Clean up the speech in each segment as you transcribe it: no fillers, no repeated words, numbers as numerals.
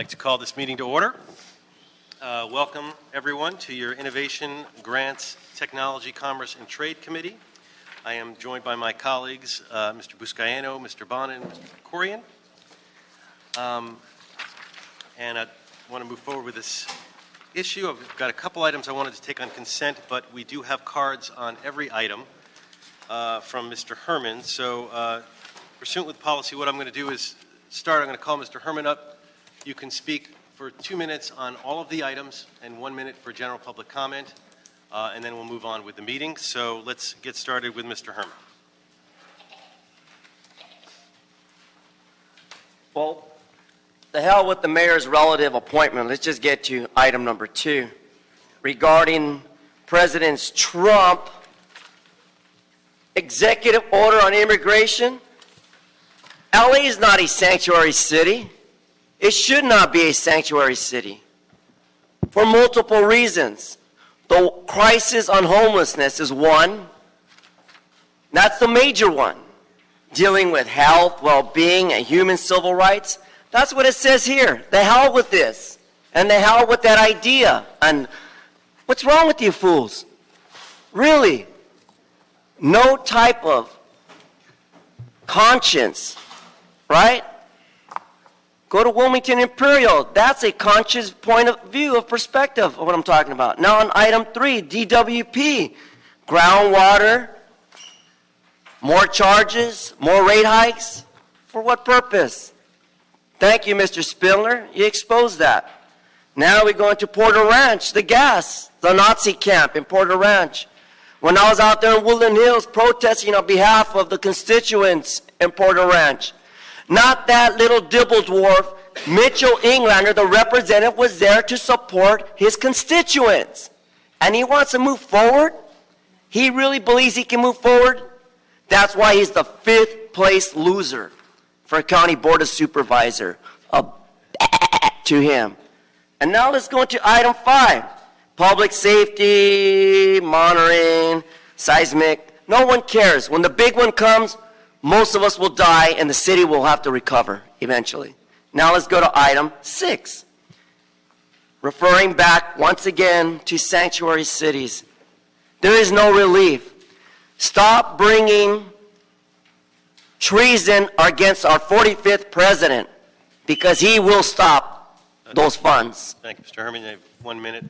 like to call this meeting to order. Welcome, everyone, to your Innovation, Grants, Technology, Commerce, and Trade Committee. I am joined by my colleagues, Mr. Buscaino, Mr. Bonin, and Mr. Corian. And I want to move forward with this issue. I've got a couple items I wanted to take on consent, but we do have cards on every item from Mr. Herman. So pursuant with policy, what I'm going to do is start. I'm going to call Mr. Herman up. You can speak for 2 minutes on all of the items and 1 minute for general public comment, and then we'll move on with the meeting. So let's get started with Mr. Herman. Well, the hell with the mayor's relative appointment. Let's just get to item number 2. Regarding President Trump executive order on immigration, LA is not a sanctuary city. It should not be a sanctuary city for multiple reasons. The crisis on homelessness is one. That's the major one. Dealing with health, well-being, and human civil rights. That's what it says here. The hell with this. And the hell with that idea. And what's wrong with you fools? Really? No type of conscience, right? Go to Wilmington Imperial. That's a conscious point of view, of perspective of what I'm talking about. Now on item 3, DWP. Groundwater. More charges, more rate hikes. For what purpose? Thank you, Mr. Spindler. You exposed that. Now we go into Porter Ranch, the gas, the Nazi camp in Porter Ranch. When I was out there in Woodland Hills protesting on behalf of the constituents in Porter Ranch, not that little dibble dwarf, Mitchell Englander, the representative, was there to support his constituents. And he wants to move forward? He really believes he can move forward? That's why he's the 5th place loser for County Board of Supervisor. To him. And now let's go into item 5. Public safety, monitoring, seismic. No one cares. When the big one comes, most of us will die and the city will have to recover eventually. Now let's go to item 6. Referring back once again to sanctuary cities. There is no relief. Stop bringing treason against our 45th president because he will stop those funds. Thank you, Mr. Herman. You have 1 minute.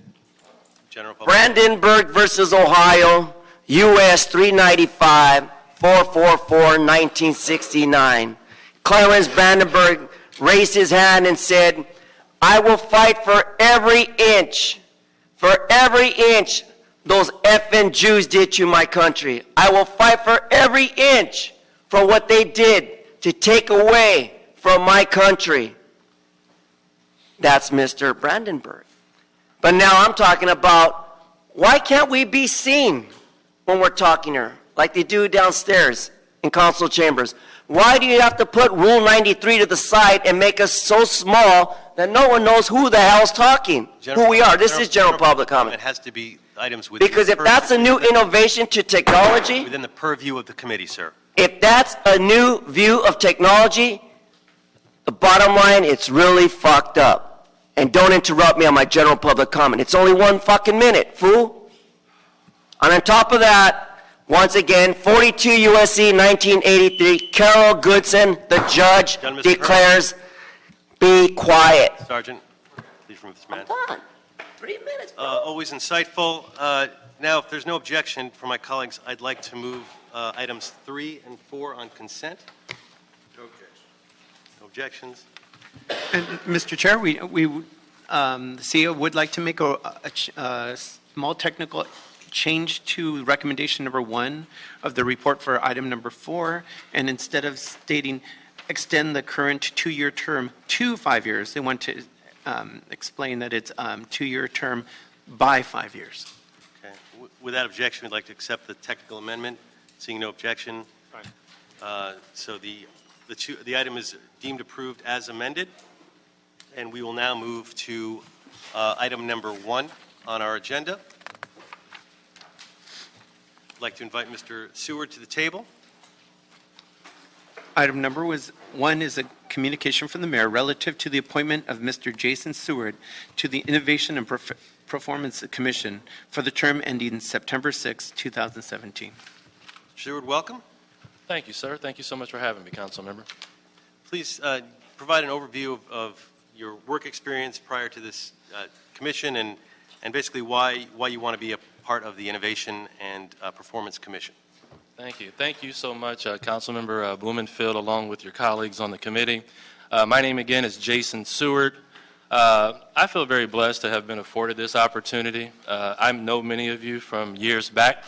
General public. Brandenburg versus Ohio, U.S. 395, 444, 1969. Clarence Brandenburg raised his hand and said, I will fight for every inch those effing Jews did to my country. I will fight for every inch for what they did to take away from my country. That's Mr. Brandenburg. But now I'm talking about, why can't we be seen when we're talking here, like they do downstairs in council chambers? Why do you have to put Rule 93 to the side and make us so small that no one knows who the hell's talking, who we are? This is general public comment. It has to be items within because if that's a new innovation to technology, within the purview of the committee, sir. If that's a new view of technology, the bottom line, it's really fucked up. And don't interrupt me on my general public comment. It's only 1 fucking minute, fool. And on top of that, once again, 42 U.S.C. 1983, Carol Goodson, the judge, declares, be quiet. Sergeant, please remove this man. I'm done. 3 minutes, bro. Always insightful. Now, if there's no objection from my colleagues, I'd like to move items 3 and 4 on consent. No objections. No objections. And, Mr. Chair, the CEO would like to make a small technical change to recommendation number 1 of the report for item number 4, and instead of stating extend the current 2-year term to 5 years, they want to explain that it's 2-year term by 5 years. Okay. Without objection, we'd like to accept the technical amendment. Seeing no objection, so the item is deemed approved as amended, and we will now move to item number 1 on our agenda. I'd like to invite Mr. Seward to the table. Item number 1 is communication from the mayor relative to the appointment of Mr. Jason Seward to the Innovation and Performance Commission for the term ending September 6, 2017. Seward, welcome. Thank you, sir. Thank you so much for having me, council member. Please provide an overview of your work experience prior to this commission and basically why you want to be a part of the Innovation and Performance Commission. Thank you. Thank you so much, Councilmember Blumenfield, along with your colleagues on the committee. My name again is Jason Seward. I feel very blessed to have been afforded this opportunity. I know many of you from years back.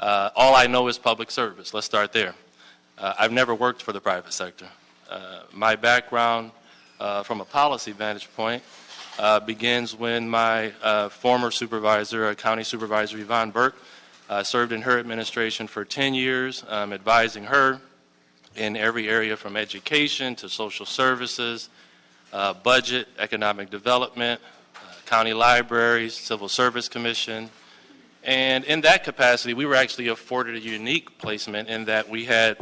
All I know is public service. Let's start there. I've never worked for the private sector. My background from a policy vantage point begins when my former supervisor, County Supervisor Yvonne Burke, served in her administration for 10 years, advising her in every area from education to social services, budget, economic development, county libraries, civil service commission. And in that capacity, we were actually afforded a unique placement in that we had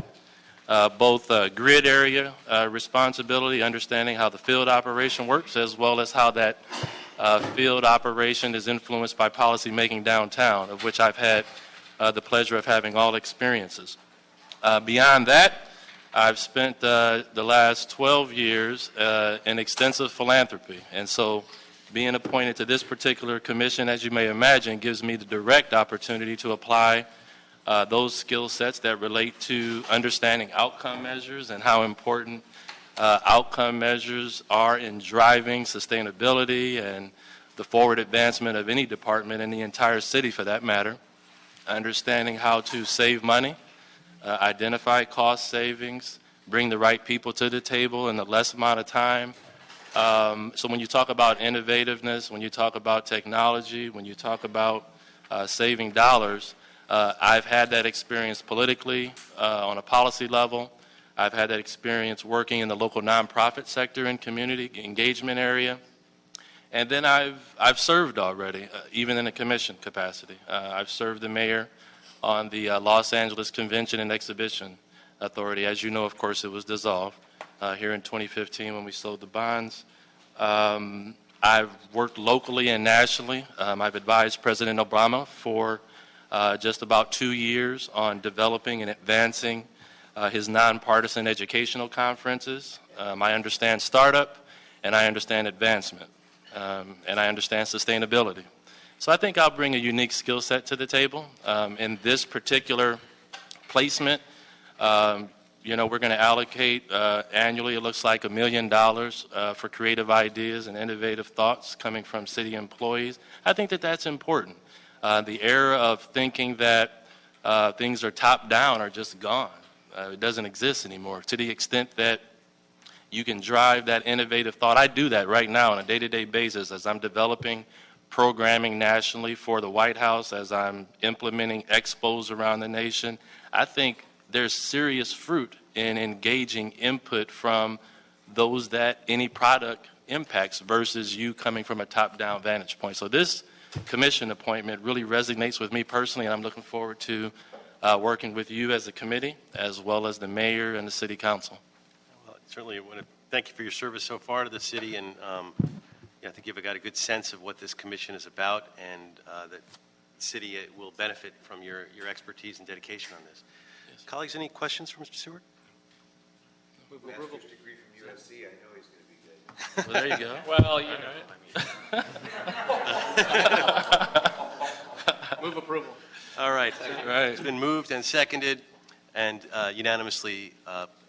both grid area responsibility, understanding how the field operation works, as well as how that field operation is influenced by policy making downtown, of which I've had the pleasure of having all experiences. Beyond that, I've spent the last 12 years in extensive philanthropy, and so being appointed to this particular commission, as you may imagine, gives me the direct opportunity to apply those skill sets that relate to understanding outcome measures and how important outcome measures are in driving sustainability and the forward advancement of any department in the entire city for that matter. Understanding how to save money, identify cost savings, bring the right people to the table in the less amount of time. So when you talk about innovativeness, when you talk about technology, when you talk about saving dollars, I've had that experience politically on a policy level. I've had that experience working in the local nonprofit sector and community engagement area. And then I've served already, even in a commission capacity. I've served the mayor on the Los Angeles Convention and Exhibition Authority. As you know, of course, it was dissolved here in 2015 when we sold the bonds. I've worked locally and nationally. I've advised President Obama for just about 2 years on developing and advancing his nonpartisan educational conferences. I understand startup and I understand advancement. And I understand sustainability. So I think I'll bring a unique skill set to the table. In this particular placement, we're going to allocate annually, it looks like $1 million for creative ideas and innovative thoughts coming from city employees. I think that that's important. The era of thinking that things are top down are just gone. It doesn't exist anymore. To the extent that you can drive that innovative thought. I do that right now on a day-to-day basis as I'm developing programming nationally for the White House, as I'm implementing expos around the nation. I think there's serious fruit in engaging input from those that any product impacts versus you coming from a top-down vantage point. So this commission appointment really resonates with me personally, and I'm looking forward to working with you as a committee, as well as the mayor and the city council. Certainly, I want to thank you for your service so far to the city, and I think you've got a good sense of what this commission is about, and that the city will benefit from your expertise and dedication on this. Yes. Colleagues, any questions for Mr. Seward? Master's degree from USC, I know he's going to be good. Well, there you go. Well, move approval. All right. Right. It's been moved and seconded and unanimously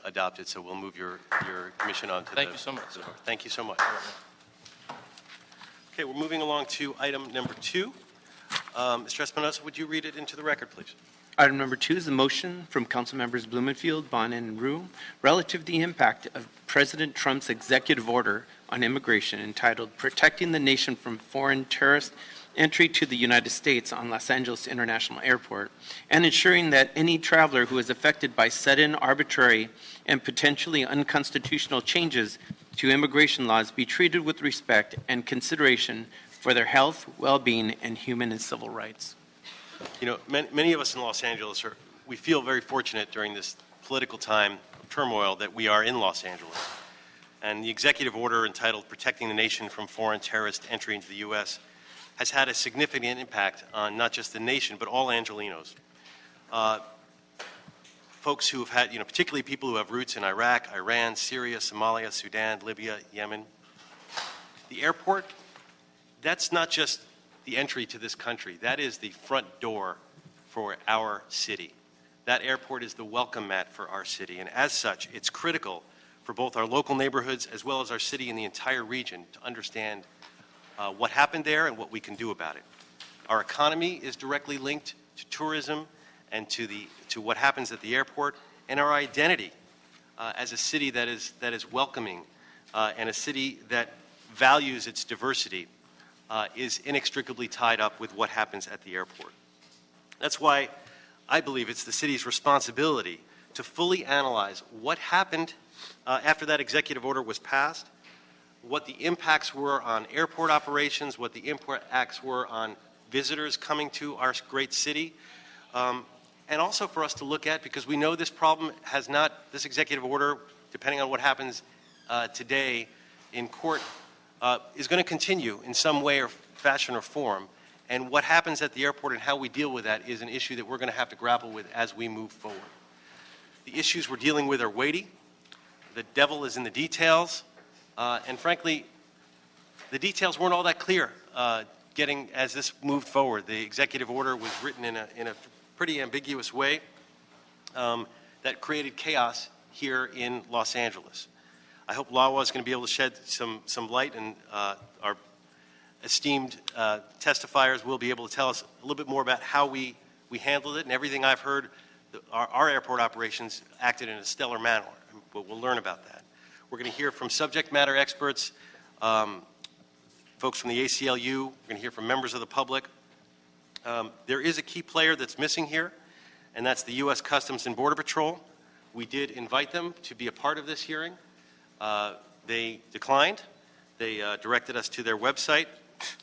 adopted, so we'll move your commission on to Thank you so much, sir. Thank you so much. Okay, we're moving along to item number 2. Mr. Espinosa, would you read it into the record, please? Item number 2 is a motion from Council Members Blumenfield, Bonin, and Rue relative to the impact of President Trump's executive order on immigration entitled Protecting the Nation from Foreign Terrorist Entry to the United States on Los Angeles International Airport, and ensuring that any traveler who is affected by sudden, arbitrary, and potentially unconstitutional changes to immigration laws be treated with respect and consideration for their health, well-being, and human and civil rights. You know, many of us in Los Angeles, we feel very fortunate during this political time of turmoil that we are in Los Angeles. And the executive order entitled Protecting the Nation from Foreign Terrorist Entry into the U.S. has had a significant impact on not just the nation, but all Angelenos. Folks who have had, particularly people who have roots in Iraq, Iran, Syria, Somalia, Sudan, Libya, Yemen. The airport, that's not just the entry to this country. That is the front door for our city. That airport is the welcome mat for our city. And as such, it's critical for both our local neighborhoods as well as our city and the entire region to understand what happened there and what we can do about it. Our economy is directly linked to tourism and to what happens at the airport, and our identity as a city that is welcoming and a city that values its diversity is inextricably tied up with what happens at the airport. That's why I believe it's the city's responsibility to fully analyze what happened after that executive order was passed, what the impacts were on airport operations, what the impacts were on visitors coming to our great city, and also for us to look at, because we know this problem has not, this executive order, depending on what happens today in court, is going to continue in some way or fashion or form. And what happens at the airport and how we deal with that is an issue that we're going to have to grapple with as we move forward. The issues we're dealing with are weighty. The devil is in the details. And frankly, the details weren't all that clear as this moved forward. The executive order was written in a pretty ambiguous way that created chaos here in Los Angeles. I hope LAWA is going to be able to shed some light, and our esteemed testifiers will be able to tell us a little bit more about how we handled it. And everything I've heard, our airport operations acted in a stellar manner, but we'll learn about that. We're going to hear from subject matter experts, folks from the ACLU. We're going to hear from members of the public. There is a key player that's missing here, and that's the U.S. Customs and Border Patrol. We did invite them to be a part of this hearing. They declined. They directed us to their website.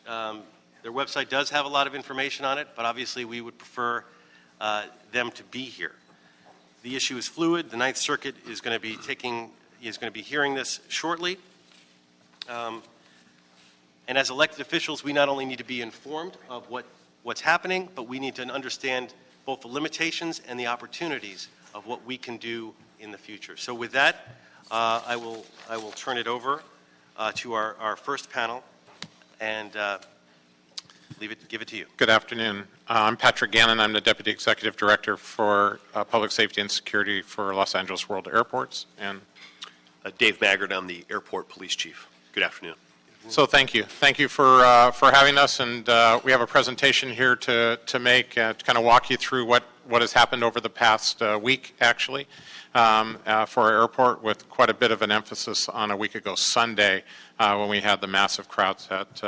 Their website does have a lot of information on it, but obviously we would prefer them to be here. The issue is fluid. The Ninth Circuit is going to be hearing this shortly. And as elected officials, we not only need to be informed of what's happening, but we need to understand both the limitations and the opportunities of what we can do in the future. So with that, I will turn it over to our first panel and give it to you. Good afternoon. I'm Patrick Gannon. I'm the Deputy Executive Director for Public Safety and Security for Los Angeles World Airports. And Dave Maggard, I'm the Airport Police Chief. Good afternoon. So thank you. Thank you for having us. And we have a presentation here to make to kind of walk you through what has happened over the past week, actually, for our airport, with quite a bit of an emphasis on a week ago Sunday when we had the massive crowds at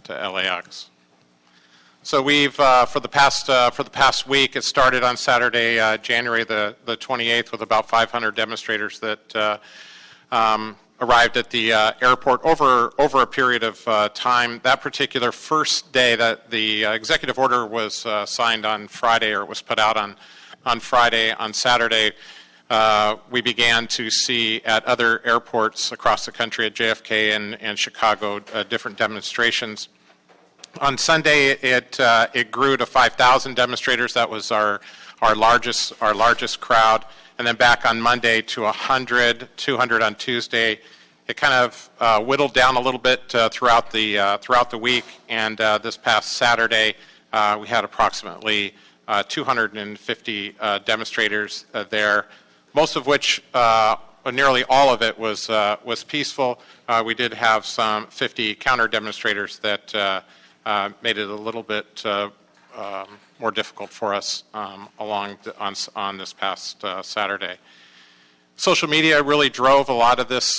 LAX. So we've for the past week, it started on Saturday, January the 28th, with about 500 demonstrators that arrived at the airport over a period of time. That particular first day, that the executive order was signed on Friday, or it was put out on Friday. On Saturday, we began to see at other airports across the country, at JFK and Chicago, different demonstrations. On Sunday, it grew to 5,000 demonstrators. That was our largest crowd. And then back on Monday to 100, 200 on Tuesday. It kind of whittled down a little bit throughout the week. And this past Saturday, we had approximately 250 demonstrators there, most of which, nearly all of it, was peaceful. We did have some 50 counter demonstrators that made it a little bit more difficult for us on this past Saturday. Social media really drove a lot of these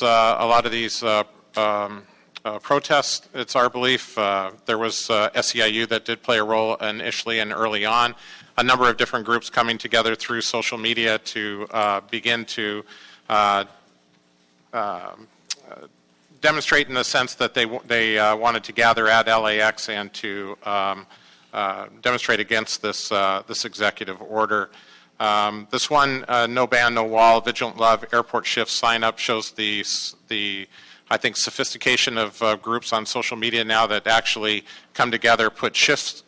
protests. It's our belief. There was SEIU that did play a role initially and early on. A number of different groups coming together through social media to begin to demonstrate in the sense that they wanted to gather at LAX and to demonstrate against this executive order. This one, no ban, no wall, vigilant love, airport shift sign up shows the I think, sophistication of groups on social media now that actually come together, put shifts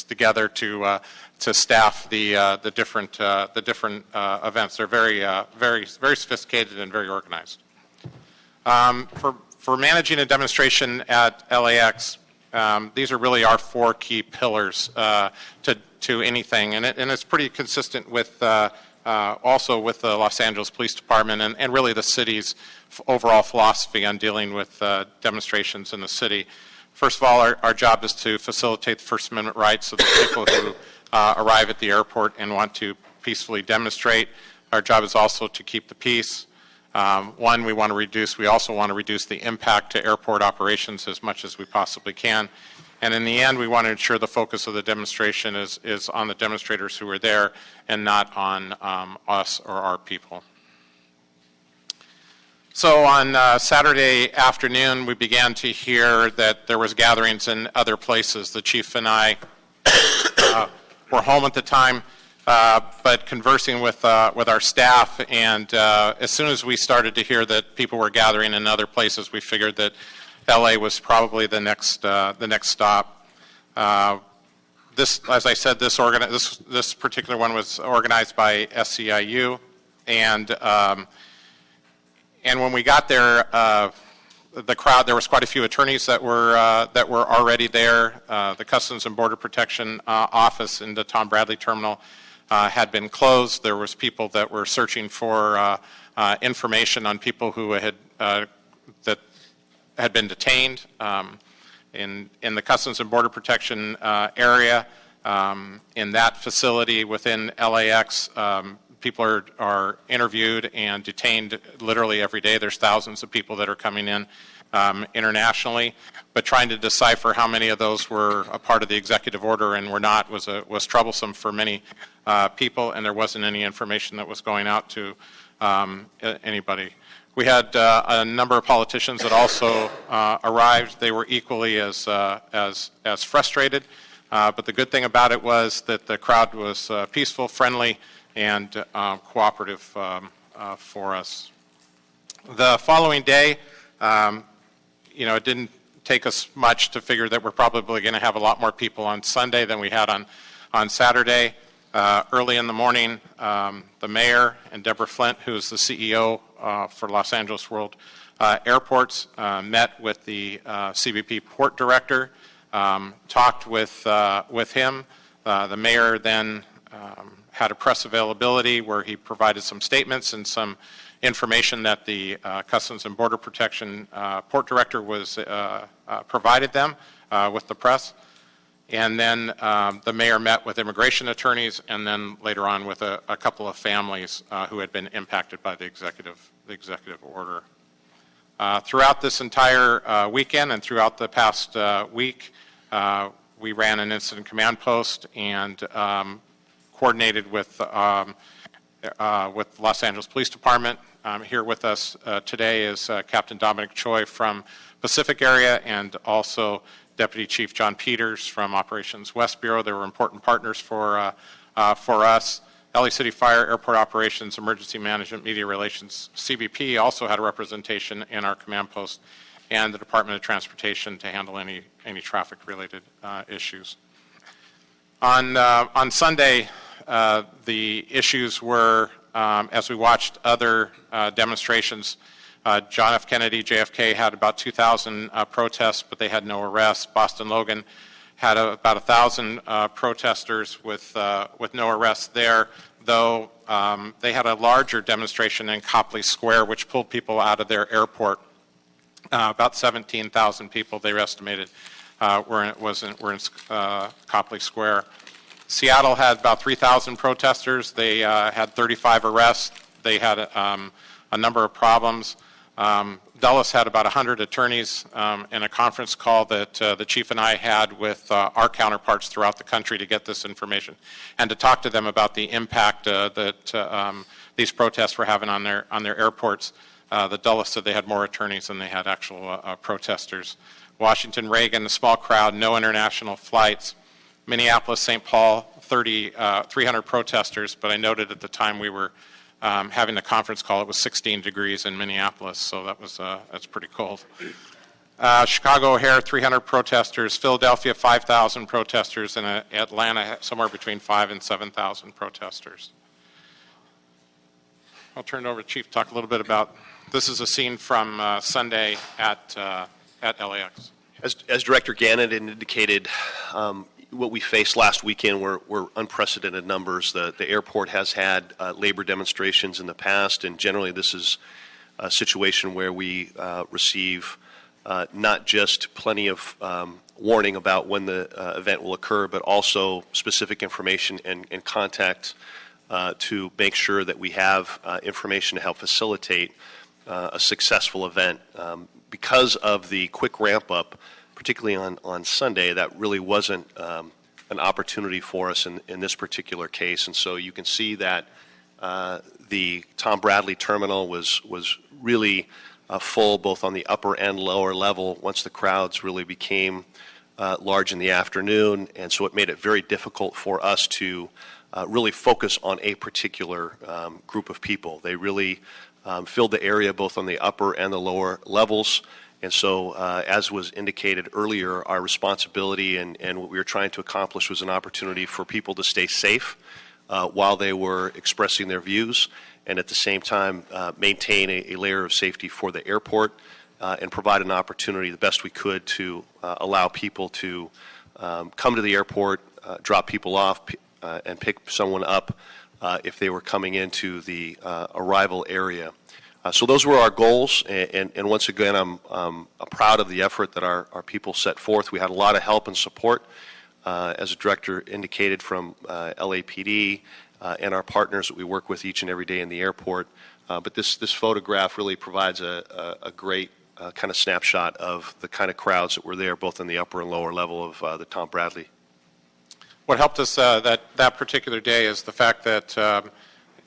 together to staff the different events. They're very sophisticated and very organized. For managing a demonstration at LAX, these are really our 4 key pillars to anything, and it's pretty consistent with also with the Los Angeles Police Department and really the city's overall philosophy on dealing with demonstrations in the city. First of all, our job is to facilitate the First Amendment rights of the people who arrive at the airport and want to peacefully demonstrate. Our job is also to keep the peace. We also want to reduce the impact to airport operations as much as we possibly can. And in the end, we want to ensure the focus of the demonstration is on the demonstrators who are there and not on us or our people. So on Saturday afternoon, we began to hear that there was gatherings in other places. The chief and I were home at the time, but conversing with our staff, and as soon as we started to hear that people were gathering in other places, we figured that LA was probably the next stop. This, as I said, this particular one was organized by SEIU, and when we got there, the crowd, there was quite a few attorneys that were already there. The Customs and Border Protection office in the Tom Bradley terminal had been closed. There was people that were searching for information on people who had been detained in the Customs and Border Protection area. In that facility within LAX, people are interviewed and detained literally every day. There's thousands of people that are coming in internationally, but trying to decipher how many of those were a part of the executive order and were not was troublesome for many people, and there wasn't any information that was going out to anybody. We had a number of politicians that also arrived. They were equally as frustrated, but the good thing about it was that the crowd was peaceful, friendly, and cooperative for us. The following day, it didn't take us much to figure that we're probably going to have a lot more people on Sunday than we had on Saturday. Early in the morning, the mayor and Deborah Flint, who is the CEO for Los Angeles World Airports, met with the CBP port director, talked with him. The mayor then had a press availability where he provided some statements and some information that the Customs and Border Protection port director was provided them with the press. And then the mayor met with immigration attorneys, and then later on with a couple of families who had been impacted by the executive order. Throughout this entire weekend and throughout the past week, we ran an incident command post and coordinated with Los Angeles Police Department. Here with us today is Captain Dominic Choi from Pacific Area, and also Deputy Chief John Peters from Operations West Bureau. They were important partners for us. LA City Fire, Airport Operations, Emergency Management, Media Relations, CBP also had a representation in our command post, and the Department of Transportation to handle any traffic-related issues. On Sunday, the issues were, as we watched other demonstrations, John F. Kennedy, JFK, had about 2,000 protests, but they had no arrests. Boston Logan had about 1,000 protesters with no arrests there, though they had a larger demonstration in Copley Square, which pulled people out of their airport. About 17,000 people, they estimated, were in Copley Square. Seattle had about 3,000 protesters. They had 35 arrests. They had a number of problems. Dulles had about 100 attorneys in a conference call that the chief and I had with our counterparts throughout the country to get this information and to talk to them about the impact that these protests were having on their airports. The Dulles said they had more attorneys than they had actual protesters. Washington, Reagan, a small crowd, no international flights. Minneapolis, St. Paul, 300 protesters, but I noted at the time we were having the conference call, it was 16 degrees in Minneapolis, so that's pretty cold. Chicago O'Hare, 300 protesters. Philadelphia, 5,000 protesters. And Atlanta, somewhere between 5,000 and 7,000 protesters. I'll turn it over to Chief to talk a little bit about, this is a scene from Sunday at LAX. As Director Gannon indicated, what we faced last weekend were unprecedented numbers. The airport has had labor demonstrations in the past, and generally this is a situation where we receive not just plenty of warning about when the event will occur, but also specific information and contact to make sure that we have information to help facilitate a successful event. Because of the quick ramp up, particularly on Sunday, that really wasn't an opportunity for us in this particular case. And so you can see that the Tom Bradley terminal was really full both on the upper and lower level once the crowds really became large in the afternoon. And so it made it very difficult for us to really focus on a particular group of people. They really filled the area both on the upper and the lower levels. And so, as was indicated earlier, our responsibility and what we were trying to accomplish was an opportunity for people to stay safe while they were expressing their views, and at the same time maintain a layer of safety for the airport and provide an opportunity the best we could to allow people to come to the airport, drop people off, and pick someone up if they were coming into the arrival area. So those were our goals, and once again, I'm proud of the effort that our people set forth. We had a lot of help and support, as the director indicated, from LAPD and our partners that we work with each and every day in the airport. But this photograph really provides a great kind of snapshot of the kind of crowds that were there, both in the upper and lower level of the Tom Bradley. What helped us that particular day is the fact that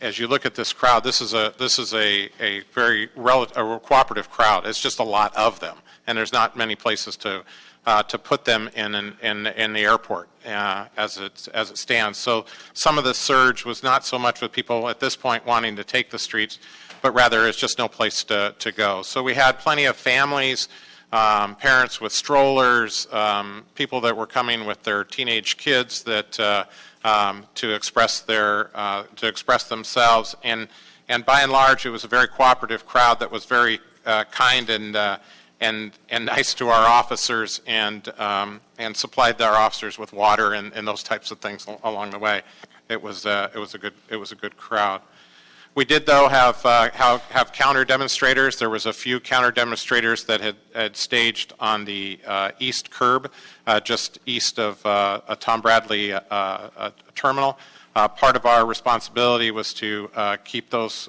as you look at this crowd, this is a very cooperative crowd. It's just a lot of them, and there's not many places to put them in the airport as it stands. So some of the surge was not so much with people at this point wanting to take the streets, but rather it's just no place to go. So we had plenty of families, parents with strollers, people that were coming with their teenage kids that to express themselves, and by and large, it was a very cooperative crowd that was very kind and nice to our officers, and supplied our officers with water and those types of things along the way. It was a good crowd. We did, though, have counter demonstrators. There was a few counter demonstrators that had staged on the east curb, just east of a Tom Bradley terminal. Part of our responsibility was to keep those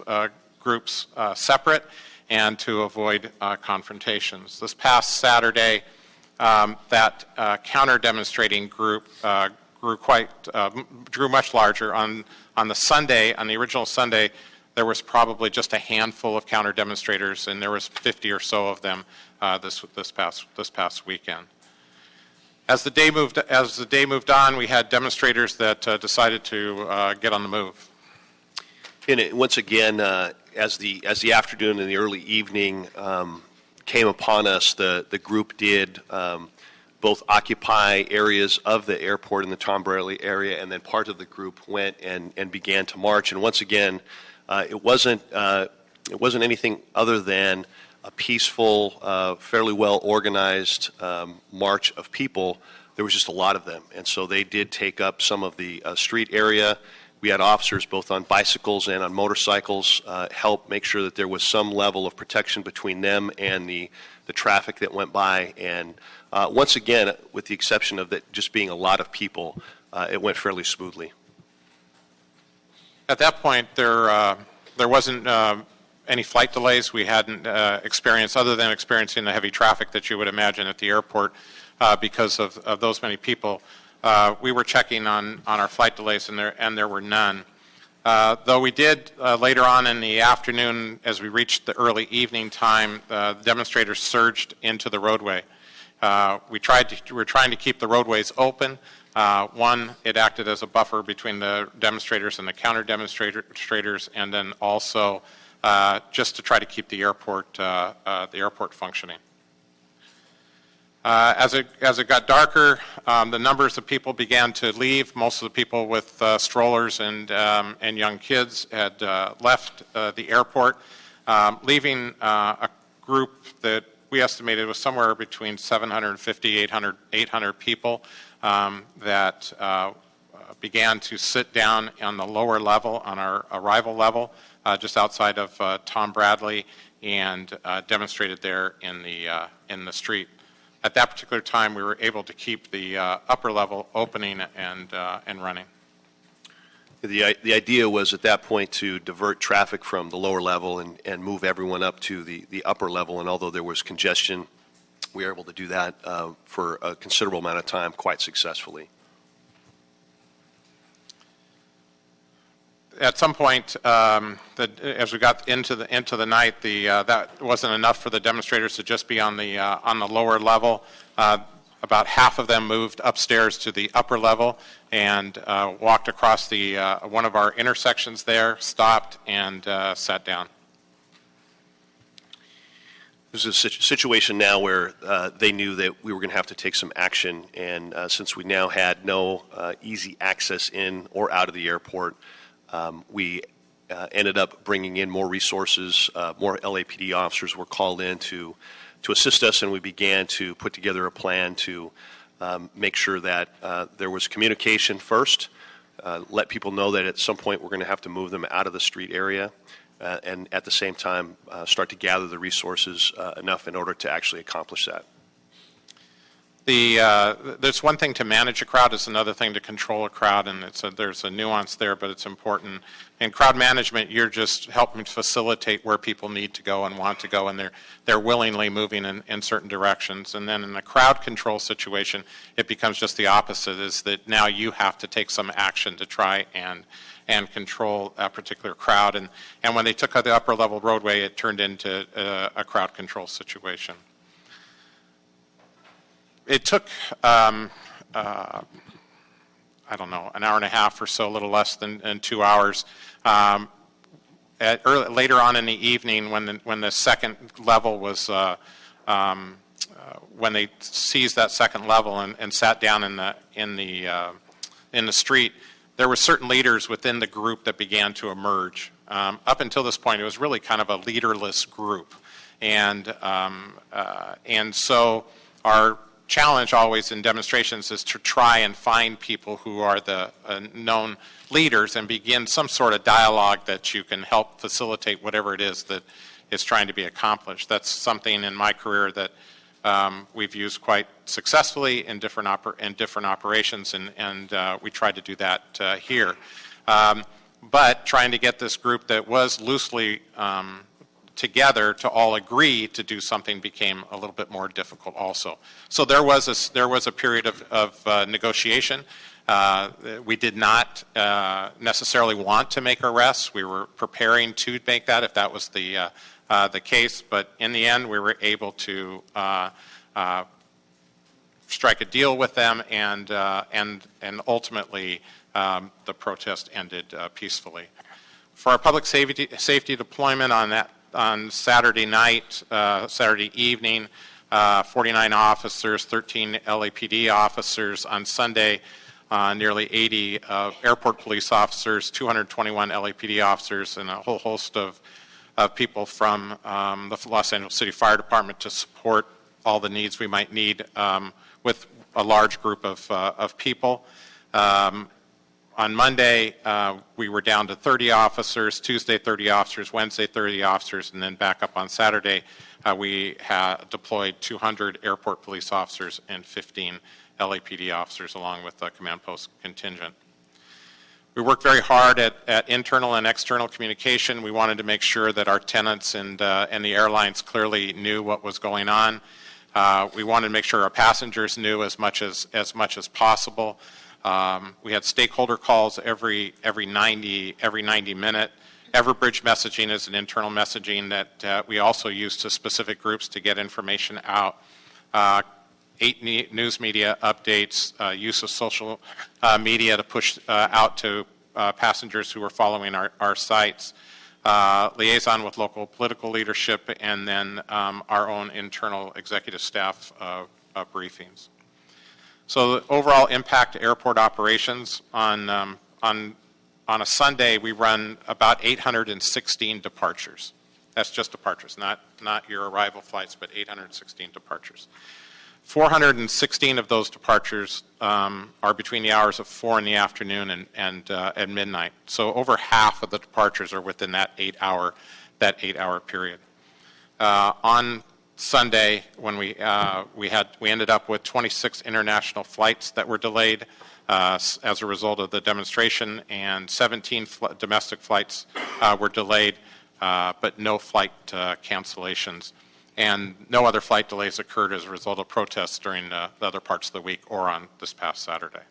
groups separate and to avoid confrontations. This past Saturday, that counter demonstrating group grew much larger. On the Sunday, on the original Sunday, there was probably just a handful of counter demonstrators, and there was 50 or so of them this past weekend. As the day moved on, we had demonstrators that decided to get on the move. And once again, as the afternoon and the early evening came upon us, the group did both occupy areas of the airport in the Tom Bradley area, and then part of the group went and began to march. And once again, it wasn't anything other than a peaceful, fairly well organized march of people. There was just a lot of them, and so they did take up some of the street area. We had officers both on bicycles and on motorcycles help make sure that there was some level of protection between them and the traffic that went by. And once again, with the exception of that just being a lot of people, it went fairly smoothly. At that point, there wasn't any flight delays. We hadn't experienced, other than experiencing the heavy traffic that you would imagine at the airport because of those many people. We were checking on our flight delays, and there were none. Though we did later on in the afternoon, as we reached the early evening time, the demonstrators surged into the roadway. We're trying to keep the roadways open, One, it acted as a buffer between the demonstrators and the counter-demonstrators, and then also just to try to keep the airport functioning. As it got darker, the numbers of people began to leave. Most of the people with strollers and young kids had left the airport, leaving a group that we estimated was somewhere between 750, 800 people that began to sit down on the lower level, on our arrival level, just outside of Tom Bradley, and demonstrated there in the street. At that particular time, we were able to keep the upper level opening and running. The idea was at that point to divert traffic from the lower level and move everyone up to the upper level. And although there was congestion, we were able to do that for a considerable amount of time quite successfully. At some point, as we got into the night, that wasn't enough for the demonstrators to just be on the lower level. About half of them moved upstairs to the upper level and walked across one of our intersections there, stopped, and sat down. This is a situation now where they knew that we were going to have to take some action, and since we now had no easy access in or out of the airport, we ended up bringing in more resources. More LAPD officers were called in to assist us, and we began to put together a plan to make sure that there was communication first, let people know that at some point we're going to have to move them out of the street area, and at the same time start to gather the resources enough in order to actually accomplish that. There's one thing to manage a crowd, it's another thing to control a crowd, and there's a nuance there, but it's important. In crowd management, you're just helping facilitate where people need to go and want to go, and they're willingly moving in certain directions. And then in the crowd control situation, it becomes just the opposite, is that now you have to take some action to try and control a particular crowd. And when they took out the upper level roadway, it turned into a crowd control situation. It took, I don't know, an hour and a half or so, a little less than 2 hours. Later on in the evening, when the second level was, when they seized that second level and sat down in the street, there were certain leaders within the group that began to emerge. Up until this point, it was really kind of a leaderless group, and so our challenge always in demonstrations is to try and find people who are the known leaders and begin some sort of dialogue that you can help facilitate whatever it is that is trying to be accomplished. That's something in my career that we've used quite successfully in different operations, and we tried to do that here. But trying to get this group that was loosely together to all agree to do something became a little bit more difficult also. So there was a period of negotiation. We did not necessarily want to make arrests. We were preparing to make that if that was the case, but in the end we were able to strike a deal with them, and ultimately the protest ended peacefully. For our public safety deployment on Saturday night, Saturday evening, 49 officers, 13 LAPD officers. On Sunday, nearly 80 airport police officers, 221 LAPD officers, and a whole host of people from the Los Angeles City Fire Department to support all the needs we might need with a large group of people. On Monday, we were down to 30 officers, Tuesday 30 officers, Wednesday 30 officers, and then back up on Saturday, we deployed 200 airport police officers and 15 LAPD officers along with the command post contingent. We worked very hard at internal and external communication. We wanted to make sure that our tenants and the airlines clearly knew what was going on. We wanted to make sure our passengers knew as much as possible. We had stakeholder calls every 90 minute. Everbridge messaging is an internal messaging that we also use to specific groups to get information out. news media updates, use of social media to push out to passengers who are following our sites, liaison with local political leadership, and then our own internal executive staff briefings. So the overall impact to airport operations on a Sunday, we run about 816 departures. That's just departures, not your arrival flights, but 816 departures. 416 of those departures are between the hours of 4 in the afternoon and at midnight. So over half of the departures are within that 8-hour period. On Sunday, when we ended up with 26 international flights that were delayed as a result of the demonstration, and 17 domestic flights were delayed, but no flight cancellations. And no other flight delays occurred as a result of protests during the other parts of the week or on this past Saturday.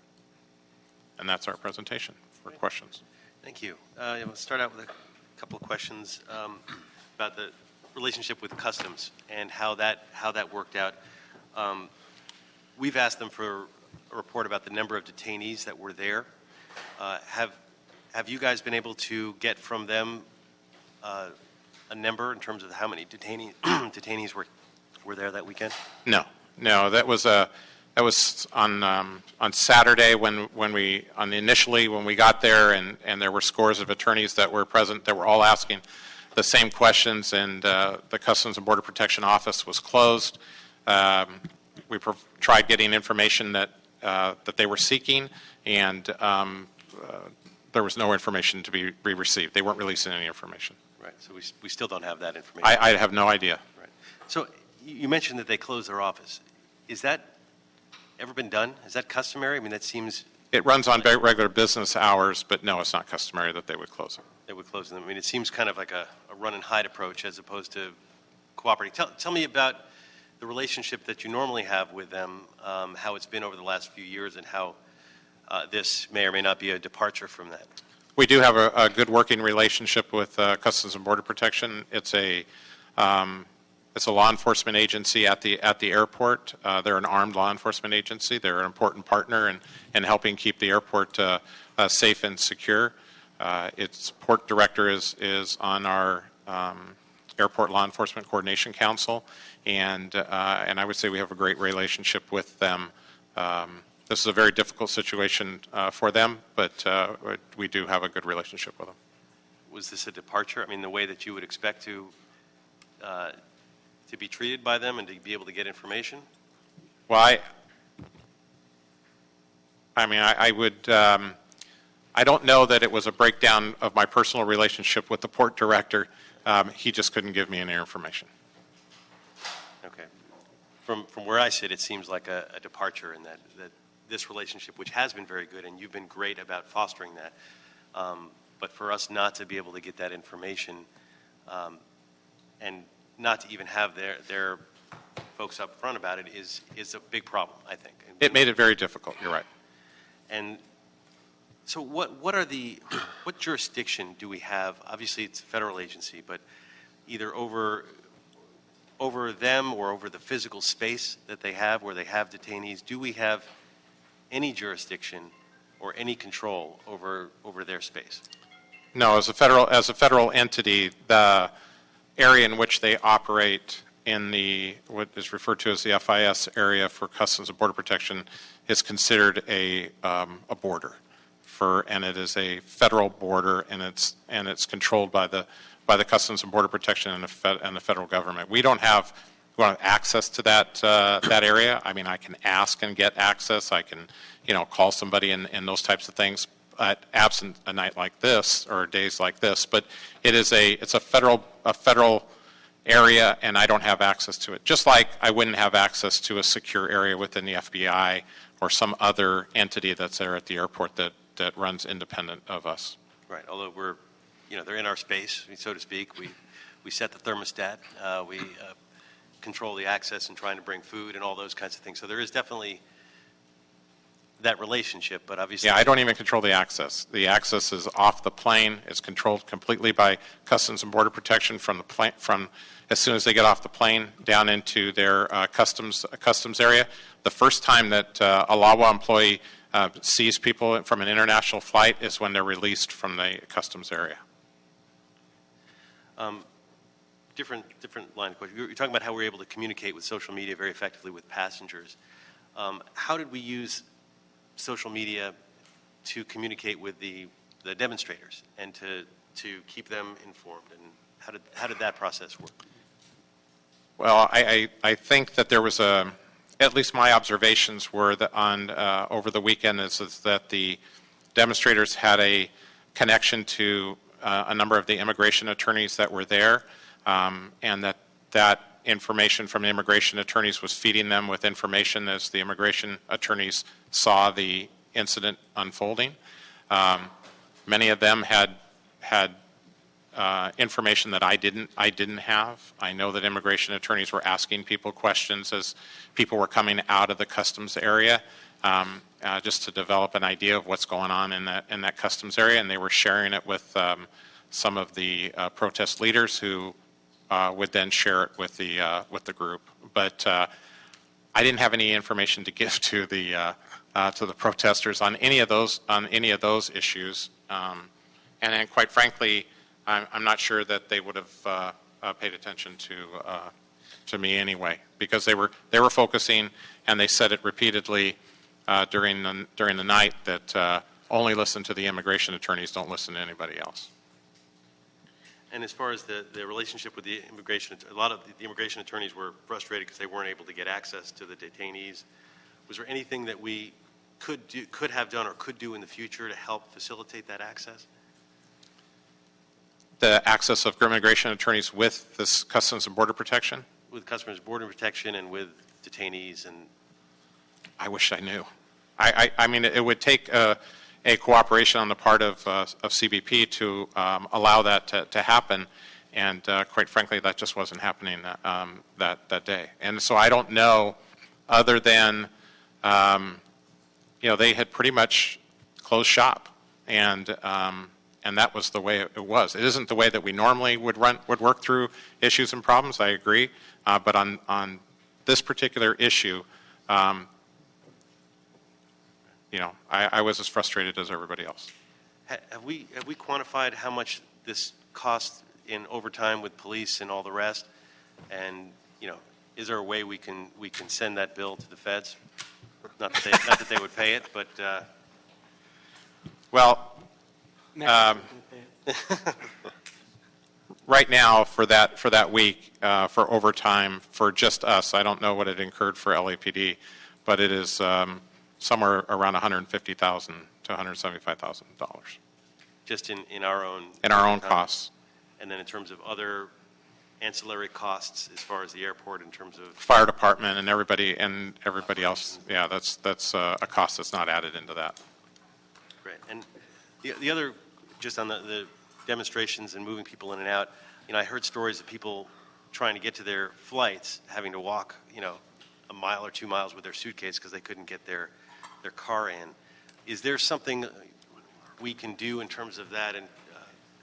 And that's our presentation for questions. Thank you. We'll start out with a couple of questions about the relationship with Customs and how that worked out. We've asked them for a report about the number of detainees that were there. Have you guys been able to get from them a number in terms of how many detainees were there that weekend? No, that was on Saturday when we initially when we got there, and there were scores of attorneys that were present that were all asking the same questions, and the Customs and Border Protection Office was closed. We tried getting information that they were seeking, and there was no information to be received. They weren't releasing any information. Right, so we still don't have that information. I have no idea. Right. So you mentioned that they closed their office. Is that ever been done? Is that customary? I mean, that seems... It runs on regular business hours, but no, it's not customary that they would close it. They would close them. I mean, it seems kind of like a run and hide approach as opposed to cooperating. Tell me about the relationship that you normally have with them, how it's been over the last few years, and how this may or may not be a departure from that. We do have a good working relationship with Customs and Border Protection. It's a law enforcement agency at the airport. They're an armed law enforcement agency. They're an important partner in helping keep the airport safe and secure. Its port director is on our Airport Law Enforcement Coordination Council, and I would say we have a great relationship with them. This is a very difficult situation for them, but we do have a good relationship with them. Was this a departure? I mean, the way that you would expect to be treated by them and to be able to get information? Well, I would. I don't know that it was a breakdown of my personal relationship with the port director. He just couldn't give me any information. Okay. From where I sit, it seems like a departure in that this relationship, which has been very good, and you've been great about fostering that, but for us not to be able to get that information and not to even have their folks up front about it is a big problem, I think. It made it very difficult. You're right. And so what jurisdiction do we have? Obviously, it's a federal agency, but either over them or over the physical space that they have where they have detainees, do we have any jurisdiction or any control over their space? No, as a federal entity, the area in which they operate in what is referred to as the FIS area for Customs and Border Protection is considered a border, and it is a federal border, and it's controlled by the Customs and Border Protection and the federal government. We don't have access to that area. I mean, I can ask and get access. I can, call somebody and those types of things. Absent a night like this or days like this, but it's a federal area, and I don't have access to it. Just like I wouldn't have access to a secure area within the FBI or some other entity that's there at the airport that runs independent of us. Right. Although they're in our space, so to speak. We set the thermostat. We control the access and trying to bring food and all those kinds of things. So there is definitely that relationship, but obviously. Yeah, I don't even control the access. The access is off the plane. It's controlled completely by Customs and Border Protection from the plane, from as soon as they get off the plane down into their customs area. The first time that a LAWA employee sees people from an international flight is when they're released from the customs area. Different line of question. You're talking about how we're able to communicate with social media very effectively with passengers. How did we use social media to communicate with the demonstrators and to keep them informed? And how did that process work? Well, I think that there was at least my observations were that over the weekend is that the demonstrators had a connection to a number of the immigration attorneys that were there, and that information from the immigration attorneys was feeding them with information as the immigration attorneys saw the incident unfolding. Many of them had information that I didn't have. I know that immigration attorneys were asking people questions as people were coming out of the customs area, just to develop an idea of what's going on in that customs area, and they were sharing it with some of the protest leaders who would then share it with the group. But I didn't have any information to give to the protesters on any of those issues, and quite frankly, I'm not sure that they would have paid attention to me anyway, because they were focusing, and they said it repeatedly during the night that only listen to the immigration attorneys, don't listen to anybody else. And as far as the relationship with the immigration, a lot of the immigration attorneys were frustrated because they weren't able to get access to the detainees. Was there anything that we could have done or could do in the future to help facilitate that access? The access of immigration attorneys with this Customs and Border Protection? With Customs and Border Protection and with detainees and... I wish I knew. I mean, it would take a cooperation on the part of CBP to allow that to happen, and quite frankly, that just wasn't happening that day. And so I don't know, other than, they had pretty much closed shop, and that was the way it was. It isn't the way that we normally would work through issues and problems, I agree, but on this particular issue, I was as frustrated as everybody else. Have we quantified how much this costs in overtime with police and all the rest? And is there a way we can send that bill to the feds? Not that they would pay it, but well, right now for that week for overtime for just us, I don't know what it incurred for LAPD, but it is somewhere around $150,000 to $175,000. Just in our own... In our own costs. And then in terms of other ancillary costs as far as the airport, in terms of... Fire department and everybody else, yeah, that's a cost that's not added into that. Great. And the other, just on the demonstrations and moving people in and out, I heard stories of people trying to get to their flights, having to walk, a mile or 2 miles with their suitcase because they couldn't get their car in. Is there something we can do in terms of that, and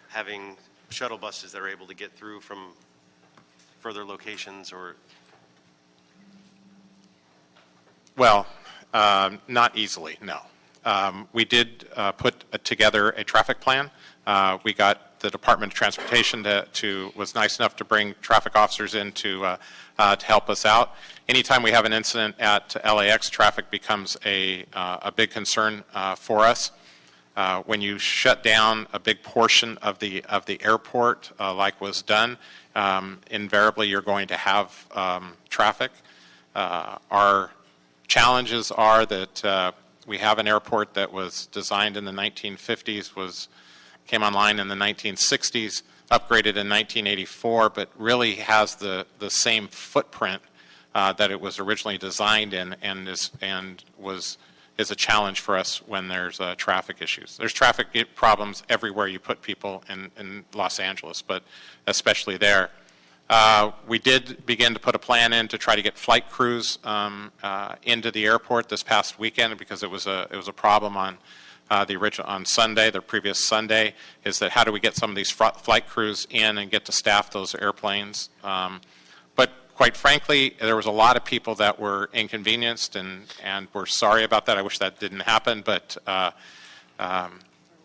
having shuttle buses that are able to get through from further locations? Or well, not easily, no. We did put together a traffic plan. We got the Department of Transportation was nice enough to bring traffic officers in to help us out. Anytime we have an incident at LAX, traffic becomes a big concern for us. When you shut down a big portion of the airport, like was done, invariably you're going to have traffic. Our challenges are that we have an airport that was designed in the 1950s, came online in the 1960s, upgraded in 1984, but really has the same footprint that it was originally designed in, and is a challenge for us when there's traffic issues. There's traffic problems everywhere you put people in Los Angeles, but especially there. We did begin to put a plan in to try to get flight crews into the airport this past weekend because it was a problem on on Sunday, the previous Sunday, is that how do we get some of these flight crews in and get to staff those airplanes? But quite frankly, there was a lot of people that were inconvenienced, and we're sorry about that. I wish that didn't happen, but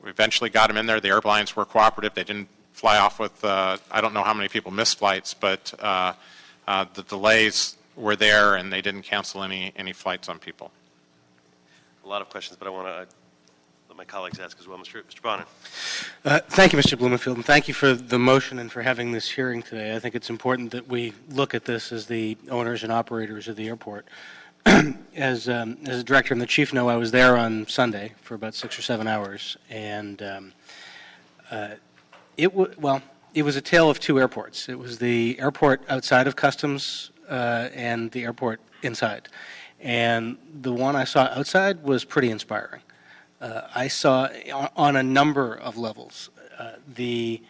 we eventually got them in there. The airlines were cooperative. They didn't fly off with, I don't know how many people missed flights, but the delays were there, and they didn't cancel any flights on people. A lot of questions, but I want to let my colleagues ask as well. Mr. Bonin. Thank you, Mr. Blumenfield, and thank you for the motion and for having this hearing today. I think it's important that we look at this as the owners and operators of the airport. As a director and the chief know, I was there on Sunday for about 6 or 7 hours, and it was a tale of two airports. It was the airport outside of customs and the airport inside. And the one I saw outside was pretty inspiring. I saw on a number of levels the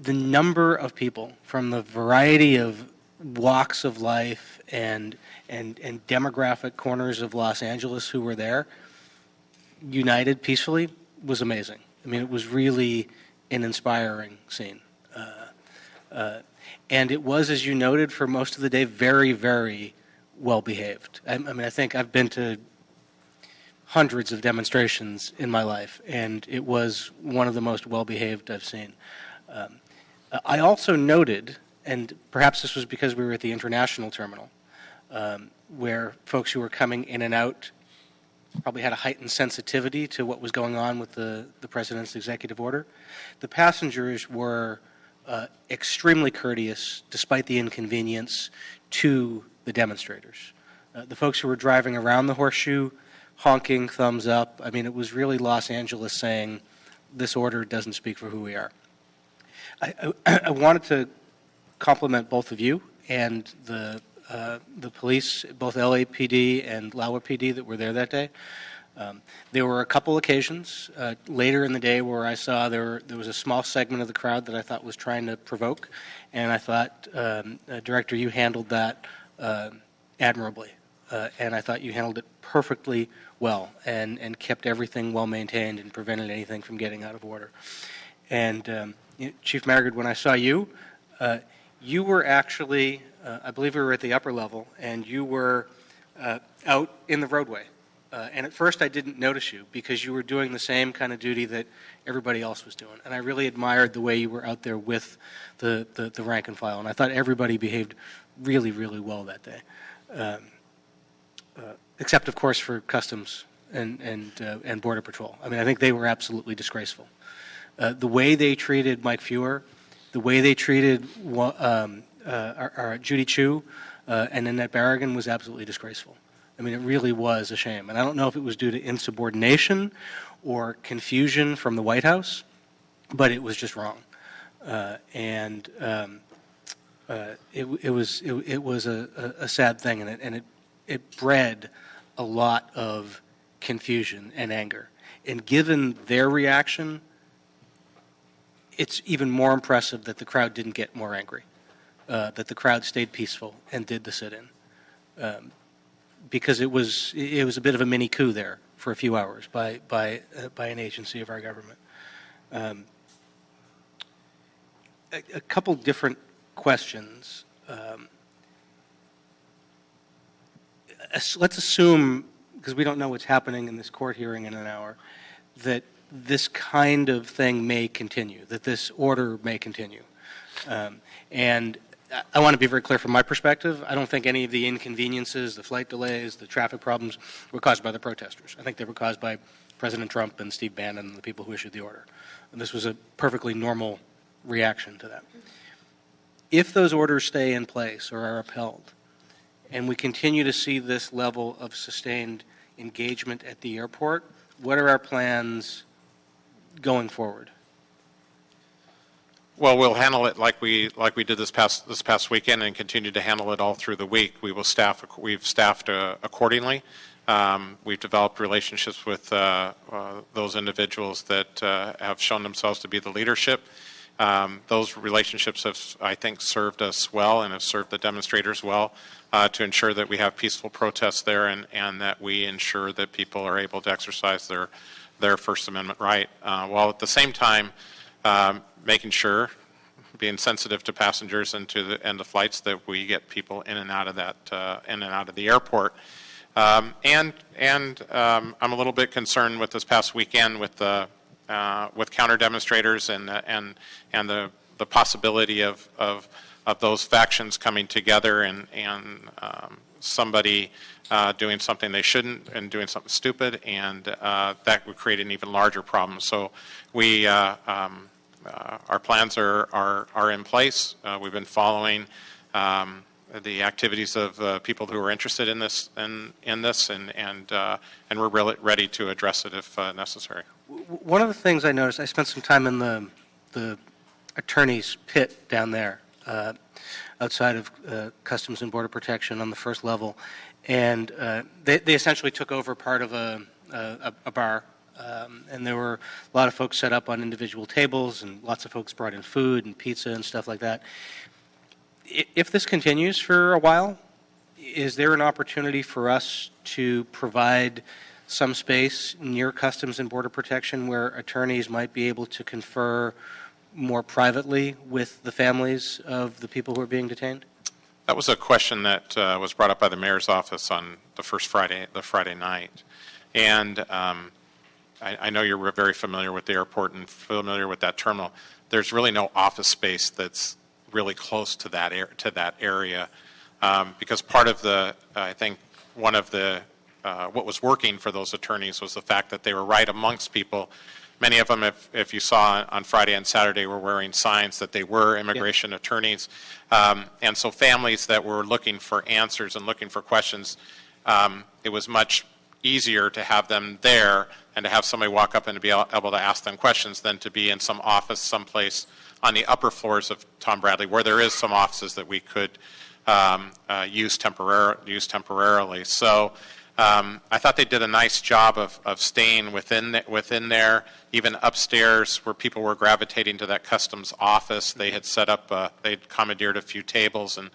number of people from the variety of walks of life and demographic corners of Los Angeles who were there, united peacefully, was amazing. I mean, it was really an inspiring scene. And it was, as you noted, for most of the day, very, very well behaved. I mean, I think I've been to hundreds of demonstrations in my life, and it was one of the most well-behaved I've seen. I also noted, and perhaps this was because we were at the international terminal, where folks who were coming in and out probably had a heightened sensitivity to what was going on with the President's executive order. The passengers were extremely courteous, despite the inconvenience, to the demonstrators. The folks who were driving around the horseshoe, honking, thumbs up. I mean, it was really Los Angeles saying, this order doesn't speak for who we are. I wanted to compliment both of you and the police, both LAPD and LAWA that were there that day. There were a couple occasions later in the day where I saw there was a small segment of the crowd that I thought was trying to provoke, and I thought, Director, you handled that admirably, and I thought you handled it perfectly well and kept everything well maintained and prevented anything from getting out of order. And Chief Margaret, when I saw you, you were actually, I believe we were at the upper level, and you were out in the roadway. And at first I didn't notice you because you were doing the same kind of duty that everybody else was doing. And I really admired the way you were out there with the rank and file. And I thought everybody behaved really, really well that day. Except, of course, for Customs and Border Patrol. I mean, I think they were absolutely disgraceful. The way they treated Mike Fewer, the way they treated our Judy Chu and Annette Barragan was absolutely disgraceful. I mean, it really was a shame. And I don't know if it was due to insubordination or confusion from the White House, but it was just wrong. It was a sad thing, and it bred a lot of confusion and anger. And given their reaction, it's even more impressive that the crowd didn't get more angry, that the crowd stayed peaceful and did the sit-in. Because it was a bit of a mini coup there for a few hours by an agency of our government. A couple different questions. Let's assume, because we don't know what's happening in this court hearing in an hour, that this kind of thing may continue, that this order may continue. And I want to be very clear from my perspective. I don't think any of the inconveniences, the flight delays, the traffic problems were caused by the protesters. I think they were caused by President Trump and Steve Bannon and the people who issued the order. And this was a perfectly normal reaction to that. If those orders stay in place or are upheld, and we continue to see this level of sustained engagement at the airport, what are our plans going forward? Well, we'll handle it like we did this past weekend, and continue to handle it all through the week. We've staffed accordingly. We've developed relationships with those individuals that have shown themselves to be the leadership, Those relationships have, I think, served us well and have served the demonstrators well to ensure that we have peaceful protests there and that we ensure that people are able to exercise their First Amendment right, while at the same time making sure, being sensitive to passengers and to the flights, that we get people in and out of the airport. I'm a little bit concerned with this past weekend with counter demonstrators and the possibility of those factions coming together and somebody doing something they shouldn't and doing something stupid, and that would create an even larger problem. So we our plans are in place. We've been following the activities of people who are interested in this and we're really ready to address it if necessary. One of the things I noticed, I spent some time in the attorney's pit down there, outside of Customs and Border Protection on the first level, and they essentially took over part of a bar, and there were a lot of folks set up on individual tables, and lots of folks brought in food and pizza and stuff like that. If this continues for a while, is there an opportunity for us to provide some space near Customs and Border Protection where attorneys might be able to confer more privately with the families of the people who are being detained? That was a question that was brought up by the mayor's office on the Friday night. And I know you're very familiar with the airport and familiar with that terminal. There's really no office space that's really close to that area, because part of I think one of the what was working for those attorneys was the fact that they were right amongst people. Many of them, if you saw on Friday and Saturday, were wearing signs that they were immigration attorneys. And so families that were looking for answers and looking for questions, it was much easier to have them there and to have somebody walk up and to be able to ask them questions than to be in some office someplace on the upper floors of Tom Bradley, where there is some offices that we could use temporarily. So I thought they did a nice job of staying within there. Even upstairs, where people were gravitating to that customs office, they had set up, they'd commandeered a few tables and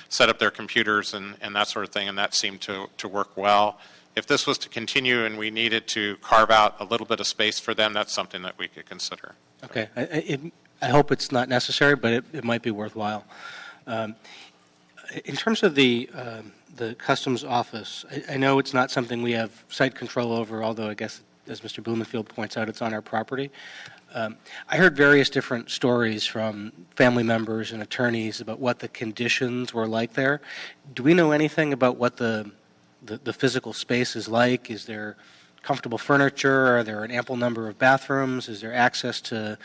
set up their computers and that sort of thing, and that seemed to work well. If this was to continue and we needed to carve out a little bit of space for them, that's something that we could consider. Okay. I hope it's not necessary, but it might be worthwhile. In terms of the Customs office, I know it's not something we have site control over, although I guess, as Mr. Blumenfield points out, it's on our property. I heard various different stories from family members and attorneys about what the conditions were like there. Do we know anything about what the physical space is like? Is there comfortable furniture? Are there an ample number of bathrooms? Is there access to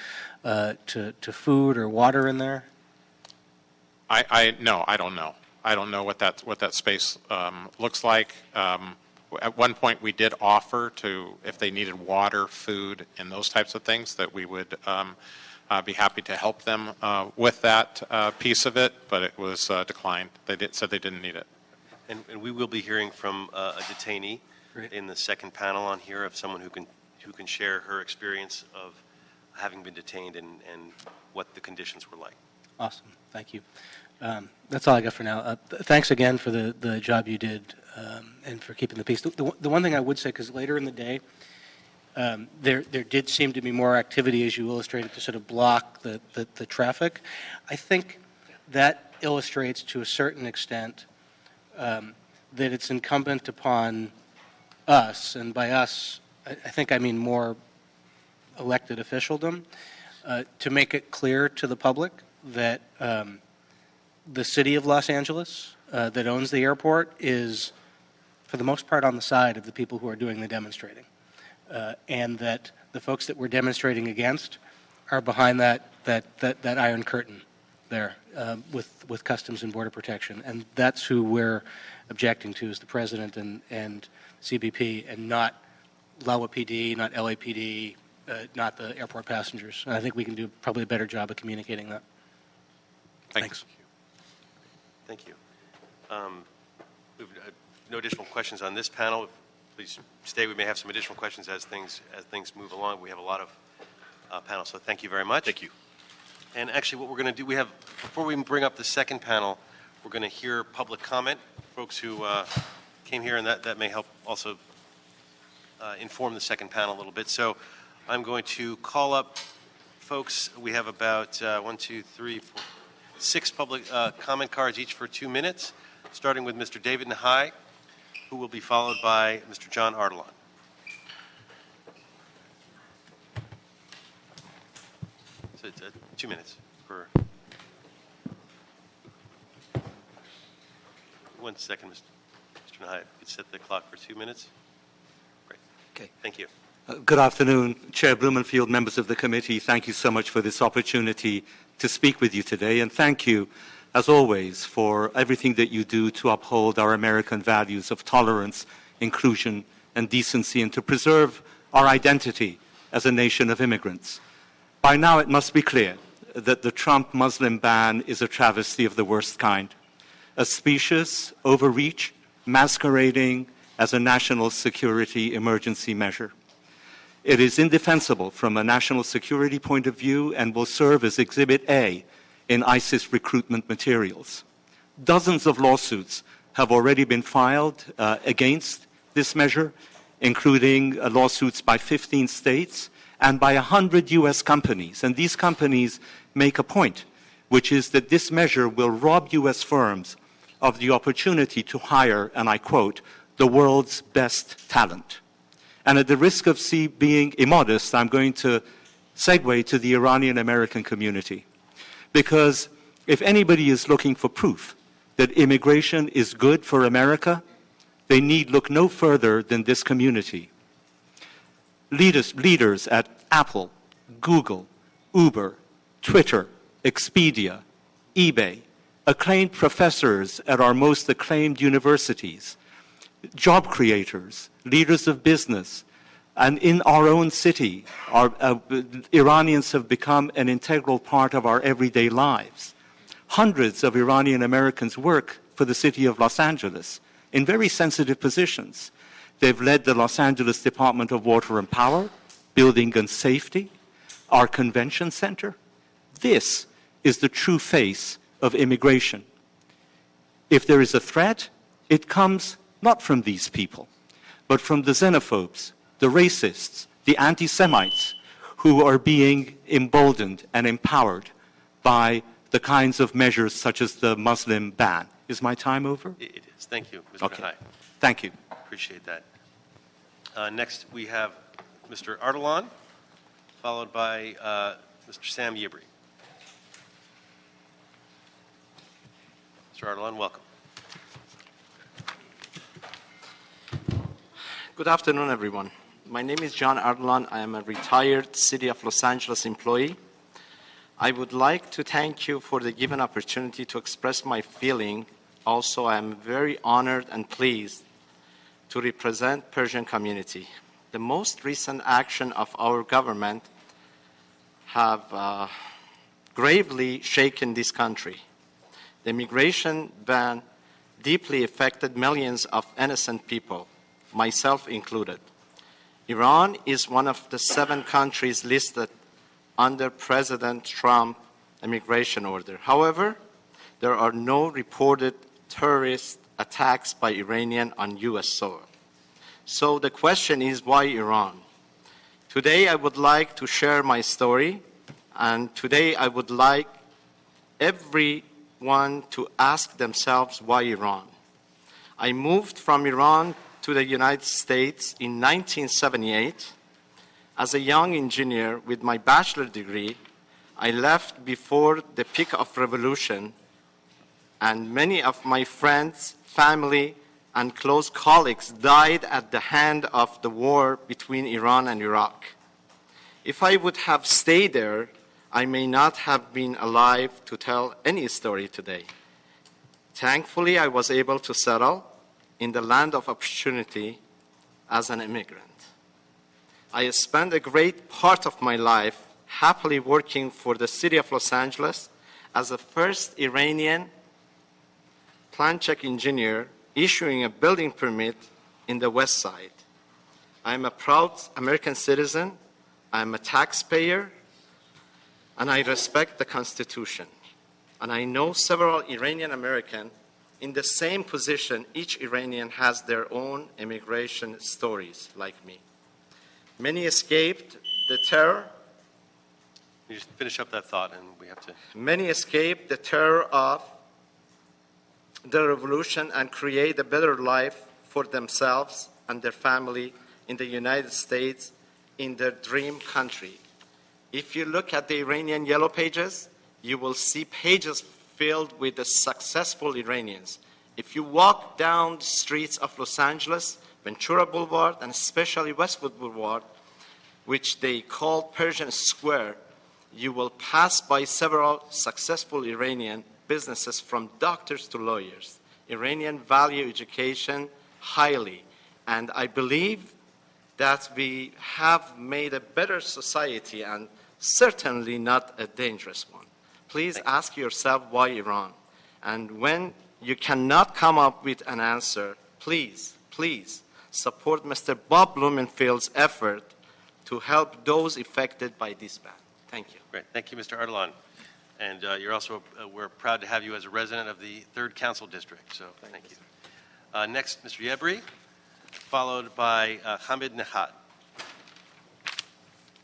food or water in there? No, I don't know. I don't know what that space looks like. At one point, we did offer to, if they needed water, food, and those types of things, that we would be happy to help them with that piece of it, but it was declined. They said they didn't need it. And we will be hearing from a detainee in the second panel on here, of someone who can share her experience of having been detained and what the conditions were like. Awesome. Thank you. That's all I got for now. Thanks again for the job you did and for keeping the peace. The one thing I would say, because later in the day, there did seem to be more activity, as you illustrated, to sort of block the traffic. I think that illustrates to a certain extent that it's incumbent upon us, and by us, I think I mean more elected officialdom, to make it clear to the public that the city of Los Angeles that owns the airport is, for the most part, on the side of the people who are doing the demonstrating, and that the folks that we're demonstrating against are behind that iron curtain there with Customs and Border Protection, and that's who we're objecting to, is the president and CBP, and not LAWA PD, not LAPD, not the airport passengers. And I think we can do probably a better job of communicating that. Thanks. Thank you. We've no additional questions on this panel. Please stay. We may have some additional questions as things move along. We have a lot of panels, so thank you very much. Thank you. And actually, what we're going to do, before we bring up the second panel, we're going to hear public comment, folks who came here, and that may help also inform the second panel a little bit. So I'm going to call up folks. We have about 6 public comment cards, each for 2 minutes, starting with Mr. David Nahai, who will be followed by Mr. John Ardellon. So it's 2 minutes per. 1 second, Mr. Nahai. You could set the clock for 2 minutes. Great. Okay. Thank you. Good afternoon, Chair Blumenfield, members of the committee. Thank you so much for this opportunity to speak with you today, and thank you, as always, for everything that you do to uphold our American values of tolerance, inclusion, and decency, and to preserve our identity as a nation of immigrants. By now, it must be clear that the Trump Muslim ban is a travesty of the worst kind, a specious overreach masquerading as a national security emergency measure. It is indefensible from a national security point of view and will serve as Exhibit A in ISIS recruitment materials. Dozens of lawsuits have already been filed against this measure, including lawsuits by 15 states and by 100 U.S. companies. And these companies make a point, which is that this measure will rob U.S. firms of the opportunity to hire, and I quote, the world's best talent. And at the risk of being immodest, I'm going to segue to the Iranian-American community. Because if anybody is looking for proof that immigration is good for America, they need look no further than this community. Leaders at Apple, Google, Uber, Twitter, Expedia, eBay, acclaimed professors at our most acclaimed universities, job creators, leaders of business, and in our own city, Iranians have become an integral part of our everyday lives. Hundreds of Iranian Americans work for the city of Los Angeles in very sensitive positions. They've led the Los Angeles Department of Water and Power, Building and Safety, our convention center. This is the true face of immigration. If there is a threat, it comes not from these people, but from the xenophobes, the racists, the anti-Semites, who are being emboldened and empowered by the kinds of measures such as the Muslim ban. Is my time over? It is. Thank you, Mr. Okay. Nahai. Thank you. Appreciate that. Next, we have Mr. Ardellon, followed by Mr. Sam Yibri. Mr. Ardellon, welcome. Good afternoon, everyone. My name is John Ardellon. I am a retired City of Los Angeles employee. I would like to thank you for the given opportunity to express my feeling. Also, I am very honored and pleased to represent Persian community. The most recent action of our government have gravely shaken this country. The immigration ban deeply affected millions of innocent people, myself included. Iran is one of the 7 countries listed under President Trump immigration order. However, there are no reported terrorist attacks by Iranian on U.S. soil. So the question is, why Iran? Today I would like to share my story, and today I would like everyone to ask themselves, why Iran? I moved from Iran to the United States in 1978. As a young engineer with my bachelor's degree, I left before the peak of revolution, and many of my friends, family, and close colleagues died at the hand of the war between Iran and Iraq. If I would have stayed there, I may not have been alive to tell any story today. Thankfully, I was able to settle in the land of opportunity as an immigrant. I spent a great part of my life happily working for the city of Los Angeles as the first Iranian plan check engineer issuing a building permit in the West Side. I am a proud American citizen. I am a taxpayer. and I respect the Constitution. And I know several Iranian Americans in the same position. Each Iranian has their own immigration stories, like me. Many escaped the terror. You just finish up that thought, and we have to. Many escaped the terror of the revolution and create a better life for themselves and their family in the United States, in their dream country. If you look at the Iranian Yellow Pages, you will see pages filled with the successful Iranians. If you walk down the streets of Los Angeles, Ventura Boulevard, and especially Westwood Boulevard, which they call Persian Square, you will pass by several successful Iranian businesses, from doctors to lawyers. Iranian value education highly, and I believe that we have made a better society, and certainly not a dangerous one. Please ask yourself why Iran. And when you cannot come up with an answer, please support Mr. Bob Blumenfield's effort to help those affected by this ban. Thank you. Great. Thank you, Mr. Ardellon. And you're also, we're proud to have you as a resident of the 3rd Council District, so thank you. Next, Mr. Yebri, followed by Hamid Nahad.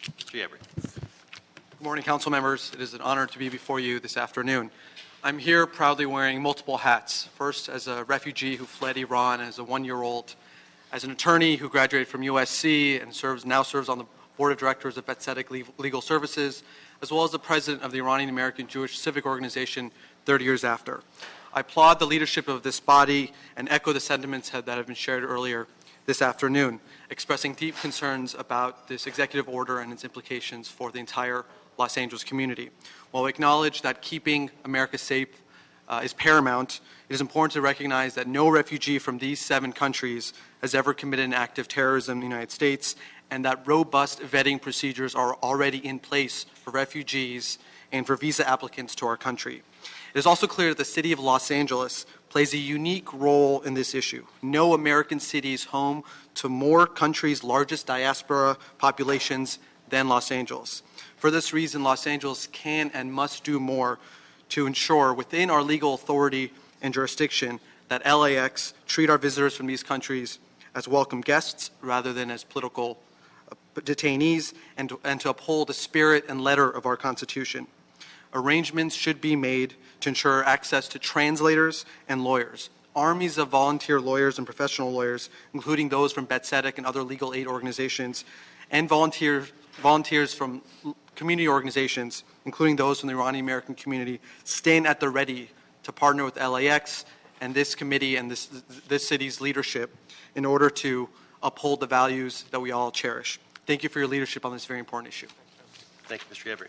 Mr. Yebri. Good morning, council members. It is an honor to be before you this afternoon. I'm here proudly wearing multiple hats. First, as a refugee who fled Iran as a 1-year-old, as an attorney who graduated from USC and now serves on the board of directors of Betzedek Legal Services, as well as the president of the Iranian American Jewish Civic Organization 30 years after. I applaud the leadership of this body and echo the sentiments that have been shared earlier this afternoon, expressing deep concerns about this executive order and its implications for the entire Los Angeles community. While we acknowledge that keeping America safe is paramount, it is important to recognize that no refugee from these 7 countries has ever committed an act of terrorism in the United States, and that robust vetting procedures are already in place for refugees and for visa applicants to our country. It is also clear that the city of Los Angeles plays a unique role in this issue. No American city is home to more countries' largest diaspora populations than Los Angeles. For this reason, Los Angeles can and must do more to ensure within our legal authority and jurisdiction that LAX treat our visitors from these countries as welcome guests rather than as political detainees, and to uphold the spirit and letter of our Constitution. Arrangements should be made to ensure access to translators and lawyers. Armies of volunteer lawyers and professional lawyers, including those from Betzedek and other legal aid organizations, and volunteers from community organizations, including those from the Iranian American community, stand at the ready to partner with LAX and this committee and this city's leadership in order to uphold the values that we all cherish. Thank you for your leadership on this very important issue. Thank you, Mr. Yebri.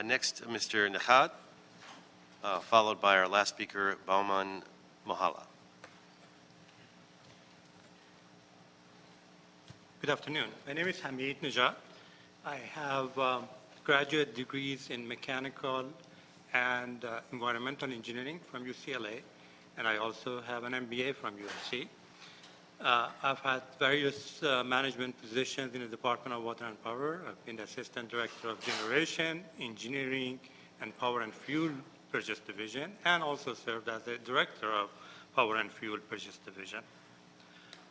Next, Mr. Nahad, followed by our last speaker, Bauman Mohala. Good afternoon. My name is Hamid Najat. I have graduate degrees in mechanical and environmental engineering from UCLA, and I also have an MBA from USC. I've had various management positions in the Department of Water and Power. I've been the Assistant Director of Generation, Engineering, and Power and Fuel Purchase Division, and also served as the Director of Power and Fuel Purchase Division.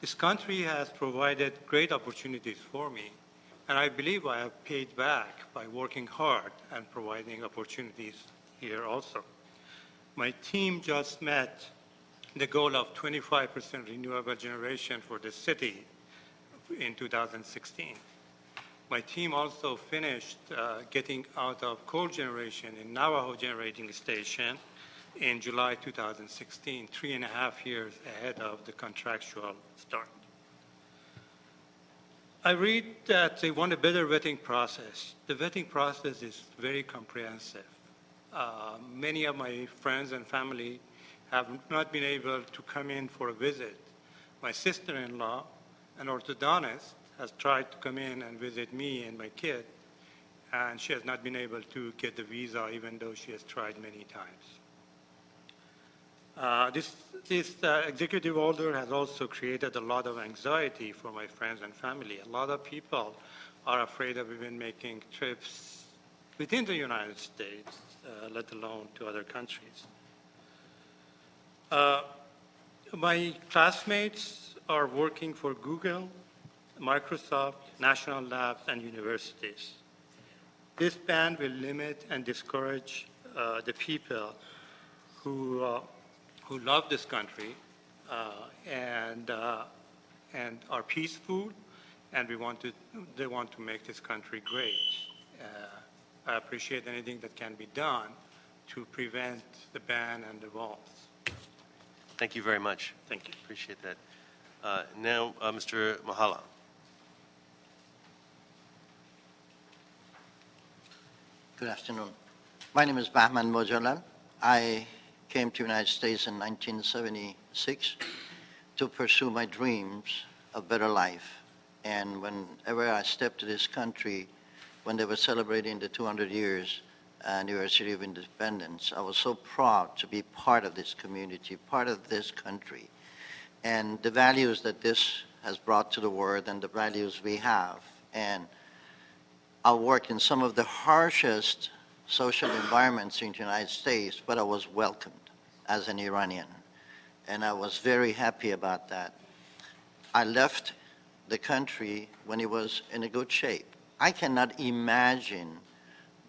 This country has provided great opportunities for me, and I believe I have paid back by working hard and providing opportunities here also. My team just met the goal of 25% renewable generation for the city in 2016. My team also finished getting out of coal generation in Navajo Generating Station in July 2016, 3.5 years ahead of the contractual start. I read that they want a better vetting process. The vetting process is very comprehensive. Many of my friends and family have not been able to come in for a visit. My sister-in-law, an orthodontist, has tried to come in and visit me and my kid, and she has not been able to get the visa even though she has tried many times. This executive order has also created a lot of anxiety for my friends and family. A lot of people are afraid of even making trips within the United States, let alone to other countries. My classmates are working for Google, Microsoft, national labs, and universities. This ban will limit and discourage the people who love this country and are peaceful, and they want to make this country great. I appreciate anything that can be done to prevent the ban and the walls. Thank you very much. Thank you. Appreciate that. Now, Mr. Mahala. Good afternoon. My name is Bahman Mojalal. I came to the United States in 1976 to pursue my dreams of better life. And whenever I stepped to this country, when they were celebrating the 200 years anniversary of independence, I was so proud to be part of this community, part of this country. And the values that this has brought to the world and the values we have. And I worked in some of the harshest social environments in the United States, but I was welcomed as an Iranian. And I was very happy about that. I left the country when it was in a good shape. I cannot imagine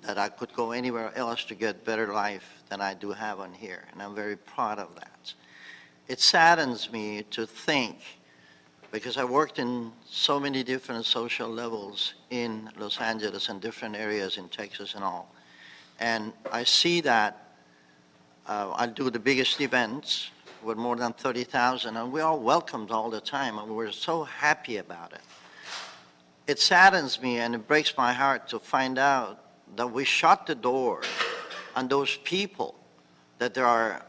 that I could go anywhere else to get better life than I do have on here, and I'm very proud of that. It saddens me to think, because I worked in so many different social levels in Los Angeles and different areas in Texas and all, and I see that I do the biggest events with more than 30,000, and we are welcomed all the time, and we're so happy about it. It saddens me and it breaks my heart to find out that we shut the door on those people, that they are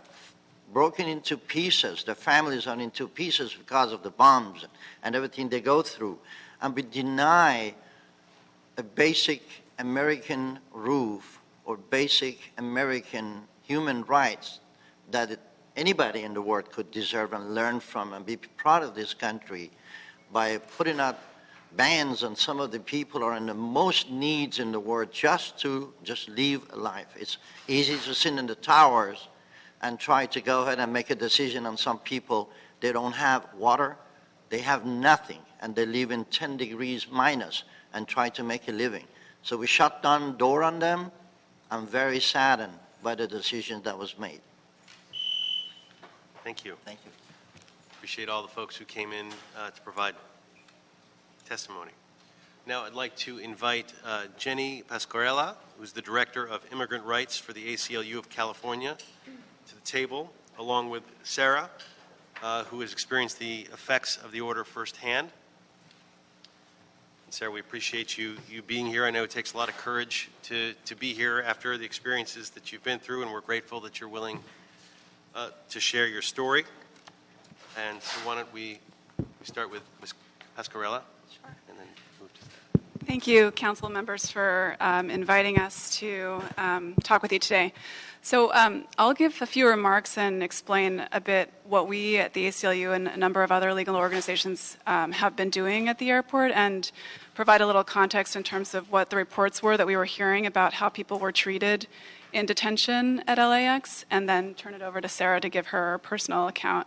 broken into pieces, their families are into pieces because of the bombs and everything they go through, and we deny a basic American roof or basic American human rights that anybody in the world could deserve and learn from and be proud of this country by putting out bans on some of the people who are in the most needs in the world just live a life. It's easy to sit in the towers and try to go ahead and make a decision on some people. They don't have water, they have nothing, and they live in 10 degrees minus and try to make a living. So we shut down the door on them. I'm very saddened by the decision that was made. Thank you. Thank you. Appreciate all the folks who came in to provide testimony. Now I'd like to invite Jenny Pasquarella, who's the Director of Immigrant Rights for the ACLU of California, to the table, along with Sarah, who has experienced the effects of the order firsthand. And Sarah, we appreciate you being here. I know it takes a lot of courage to be here after the experiences that you've been through, and we're grateful that you're willing to share your story. And so why don't we start with Ms. Pasquarella? Sure. And then move to Thank you, council members, for inviting us to talk with you today. So I'll give a few remarks and explain a bit what we at the ACLU and a number of other legal organizations have been doing at the airport, and provide a little context in terms of what the reports were that we were hearing about how people were treated in detention at LAX, and then turn it over to Sarah to give her personal account.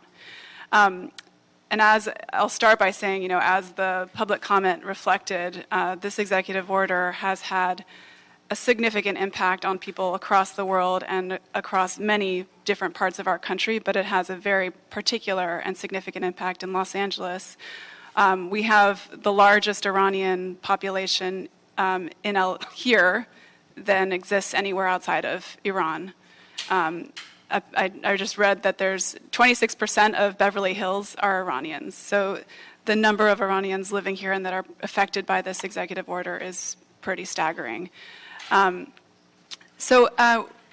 And as I'll start by saying, as the public comment reflected, this executive order has had a significant impact on people across the world and across many different parts of our country, but it has a very particular and significant impact in Los Angeles. We have the largest Iranian population here than exists anywhere outside of Iran. I just read that there's 26% of Beverly Hills are Iranians. So the number of Iranians living here and that are affected by this executive order is pretty staggering.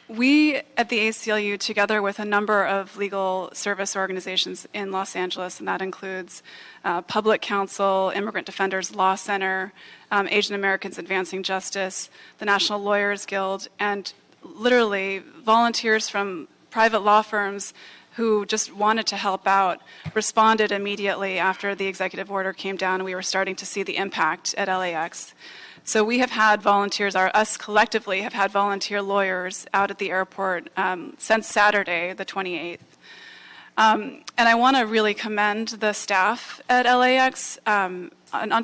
We at the ACLU, together with a number of legal service organizations in Los Angeles, and that includes Public Counsel, Immigrant Defenders Law Center, Asian Americans Advancing Justice, the National Lawyers Guild, and literally volunteers from private law firms who just wanted to help out, responded immediately after the executive order came down and we were starting to see the impact at LAX. So we have had volunteers, us collectively have had volunteer lawyers out at the airport since Saturday, the 28th. And I want to really commend the staff at LAX on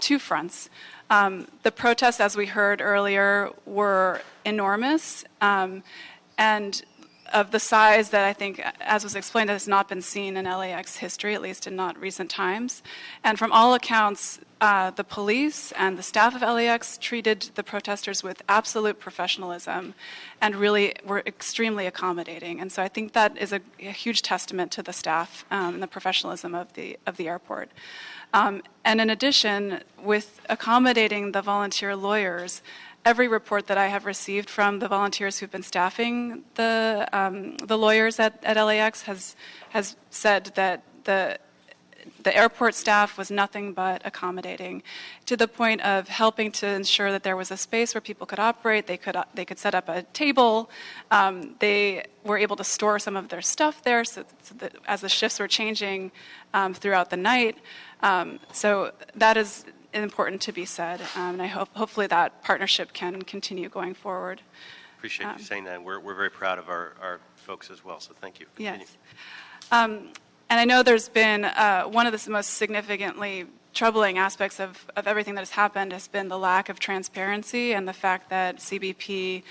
two fronts. The protests, as we heard earlier, were enormous and of the size that I think, as was explained, has not been seen in LAX history, at least in not recent times. And from all accounts, the police and the staff of LAX treated the protesters with absolute professionalism and really were extremely accommodating. And so I think that is a huge testament to the staff and the professionalism of the airport. And in addition, with accommodating the volunteer lawyers, every report that I have received from the volunteers who've been staffing the lawyers at LAX has said that the airport staff was nothing but accommodating, to the point of helping to ensure that there was a space where people could operate. They could set up a table. They were able to store some of their stuff there, so that as the shifts were changing throughout the night. So that is important to be said, and I hopefully that partnership can continue going forward. Appreciate you saying that. We're very proud of our folks as well, so thank you. Continue. Yes. And I know there's been one of the most significantly troubling aspects of everything that has happened has been the lack of transparency and the fact that CBP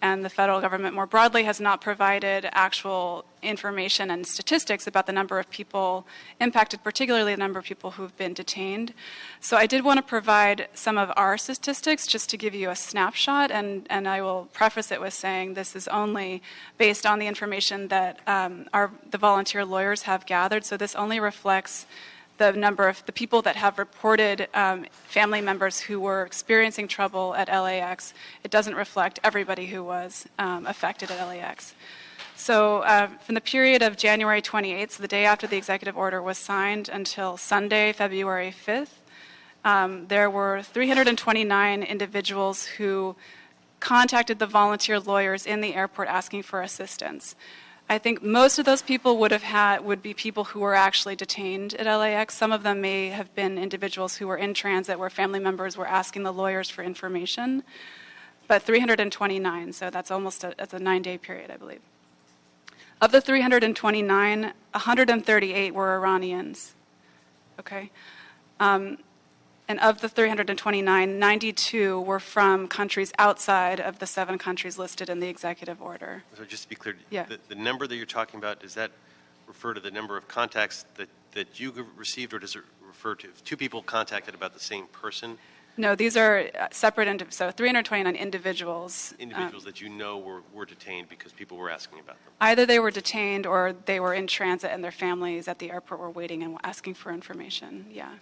and the federal government more broadly has not provided actual information and statistics about the number of people impacted, particularly the number of people who've been detained. So I did want to provide some of our statistics just to give you a snapshot, and I will preface it with saying this is only based on the information that the volunteer lawyers have gathered. So this only reflects the number of the people that have reported family members who were experiencing trouble at LAX. It doesn't reflect everybody who was affected at LAX. So from the period of January 28th, so the day after the executive order was signed, until Sunday, February 5th, there were 329 individuals who contacted the volunteer lawyers in the airport asking for assistance. I think most of those people would be people who were actually detained at LAX. Some of them may have been individuals who were in transit where family members were asking the lawyers for information. But 329, so that's almost that's a 9-day period, I believe. Of the 329, 138 were Iranians. Okay. And of the 329, 92 were from countries outside of the 7 countries listed in the executive order. So just to be clear, Yeah. the number that you're talking about, does that refer to the number of contacts that you received, or does it refer to 2 people contacted about the same person? No, these are separate, so 329 individuals. Individuals that you know were detained because people were asking about them. Either they were detained or they were in transit and their families at the airport were waiting and asking for information, yeah.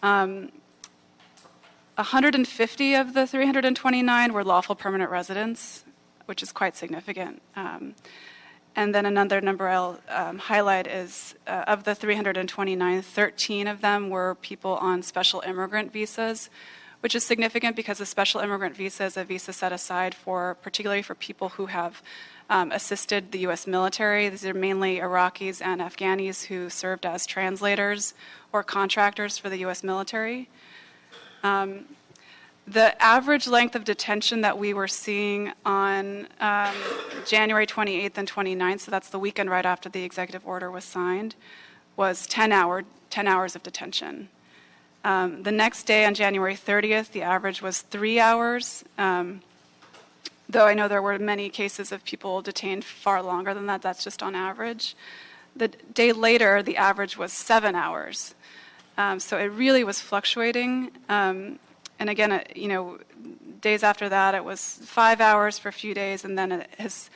150 of the 329 were lawful permanent residents, which is quite significant. And then another number I'll highlight is of the 329, 13 of them were people on special immigrant visas, which is significant because a special immigrant visa is a visa set aside particularly for people who have assisted the U.S. military. These are mainly Iraqis and Afghanis who served as translators or contractors for the U.S. military. The average length of detention that we were seeing on January 28th and 29th, so that's the weekend right after the executive order was signed, was 10 hours of detention. The next day, on January 30th, the average was 3 hours, though I know there were many cases of people detained far longer than that. That's just on average. The day later, the average was 7 hours. So it really was fluctuating. And again, days after that, it was 5 hours for a few days, and then it has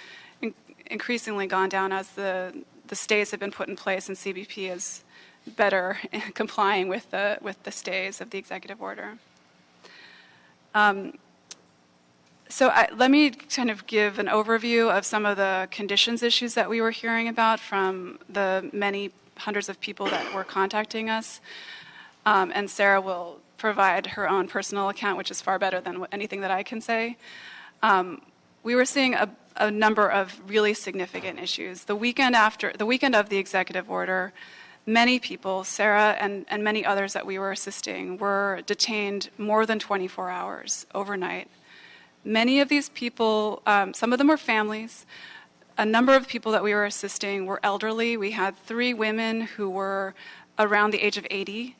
increasingly gone down as the stays have been put in place, and CBP is better complying with the stays of the executive order. Let me kind of give an overview of some of the conditions issues that we were hearing about from the many hundreds of people that were contacting us. And Sarah will provide her own personal account, which is far better than anything that I can say. We were seeing a number of really significant issues. The weekend of the executive order, Many people, Sarah and many others that we were assisting, were detained more than 24 hours overnight. Many of these people, some of them were families. A number of people that we were assisting were elderly. We had 3 women who were around the age of 80.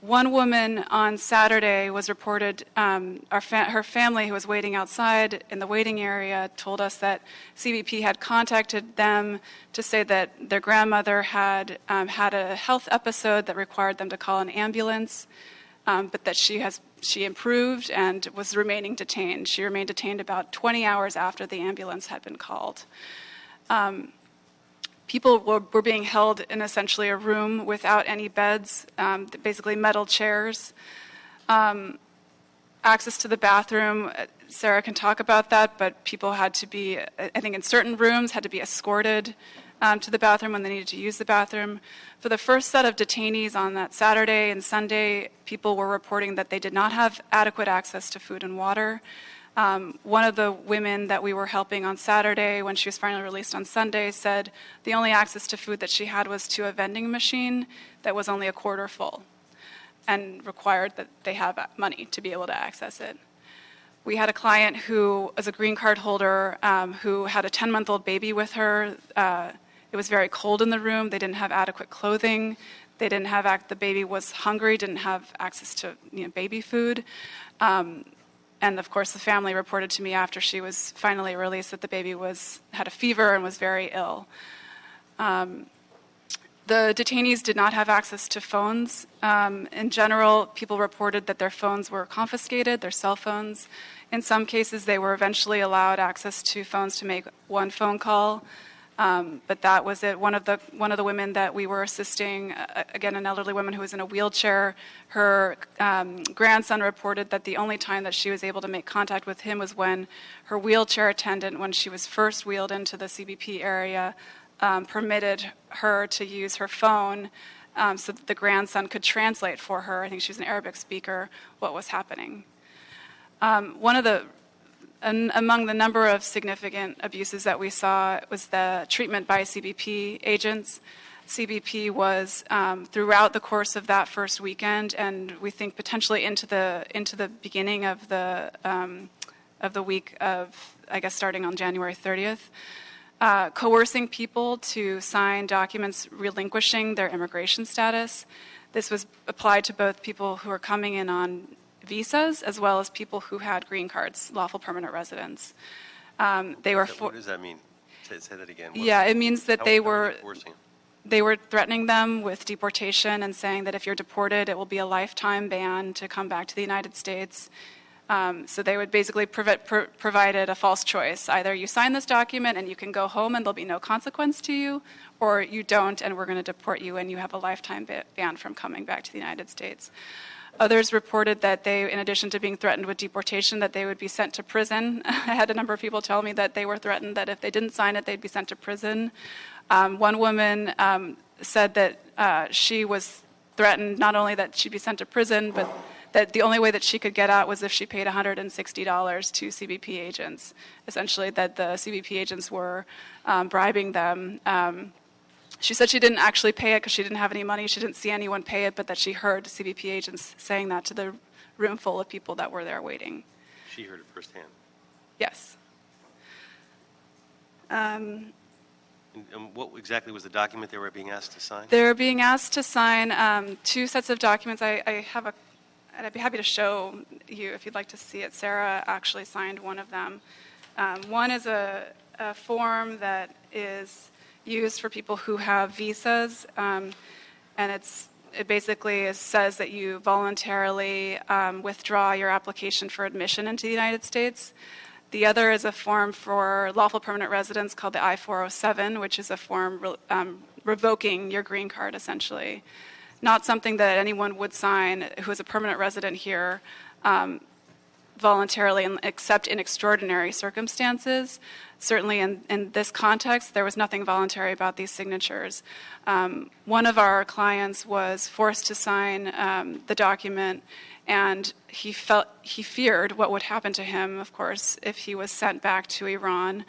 One woman on Saturday was reported, her family who was waiting outside in the waiting area told us that CBP had contacted them to say that their grandmother had had a health episode that required them to call an ambulance, but that she improved and was remaining detained. She remained detained about 20 hours after the ambulance had been called. People were being held in essentially a room without any beds, basically metal chairs. Access to the bathroom, Sarah can talk about that, but people had to be, I think in certain rooms, had to be escorted to the bathroom when they needed to use the bathroom. For the first set of detainees on that Saturday and Sunday, people were reporting that they did not have adequate access to food and water. One of the women that we were helping on Saturday, when she was finally released on Sunday, said the only access to food that she had was to a vending machine that was only a quarter full and required that they have money to be able to access it. We had a client who was a green card holder who had a 10-month-old baby with her. It was very cold in the room. They didn't have adequate clothing. They didn't have the baby was hungry, didn't have access to baby food. And of course, the family reported to me after she was finally released that the baby had a fever and was very ill. The detainees did not have access to phones. In general, people reported that their phones were confiscated, their cell phones. In some cases, they were eventually allowed access to phones to make one phone call. But that was it. One of the women that we were assisting, again, an elderly woman who was in a wheelchair, her grandson reported that the only time that she was able to make contact with him was when her wheelchair attendant, when she was first wheeled into the CBP area, permitted her to use her phone so that the grandson could translate for her. I think she was an Arabic speaker, what was happening. Among the number of significant abuses that we saw was the treatment by CBP agents. CBP was throughout the course of that first weekend, and we think potentially into the beginning of the week of, I guess, starting on January 30th, coercing people to sign documents relinquishing their immigration status. This was applied to both people who are coming in on visas as well as people who had green cards, lawful permanent residents. What does that mean? Say that again. Yeah, it means that they were threatening them with deportation and saying that if you're deported, it will be a lifetime ban to come back to the United States. So they would basically provided a false choice. Either you sign this document and you can go home and there'll be no consequence to you, or you don't and we're going to deport you and you have a lifetime ban from coming back to the United States. Others reported that they, in addition to being threatened with deportation, that they would be sent to prison. I had a number of people tell me that they were threatened that if they didn't sign it, they'd be sent to prison. One woman said that she was threatened not only that she'd be sent to prison, but that the only way that she could get out was if she paid $160 to CBP agents. Essentially, that the CBP agents were bribing them. She said she didn't actually pay it because she didn't have any money. She didn't see anyone pay it, but that she heard CBP agents saying that to the room full of people that were there waiting. She heard it firsthand. Yes. And what exactly was the document they were being asked to sign? They're being asked to sign 2 sets of documents. I'd be happy to show you if you'd like to see it. Sarah actually signed one of them. One is a form that is used for people who have visas, and it basically says that you voluntarily withdraw your application for admission into the United States. The other is a form for lawful permanent residents called the I-407, which is a form revoking your green card, essentially. Not something that anyone would sign who is a permanent resident here voluntarily, except in extraordinary circumstances. Certainly in this context, there was nothing voluntary about these signatures. One of our clients was forced to sign the document, and he feared what would happen to him, of course, if he was sent back to Iran.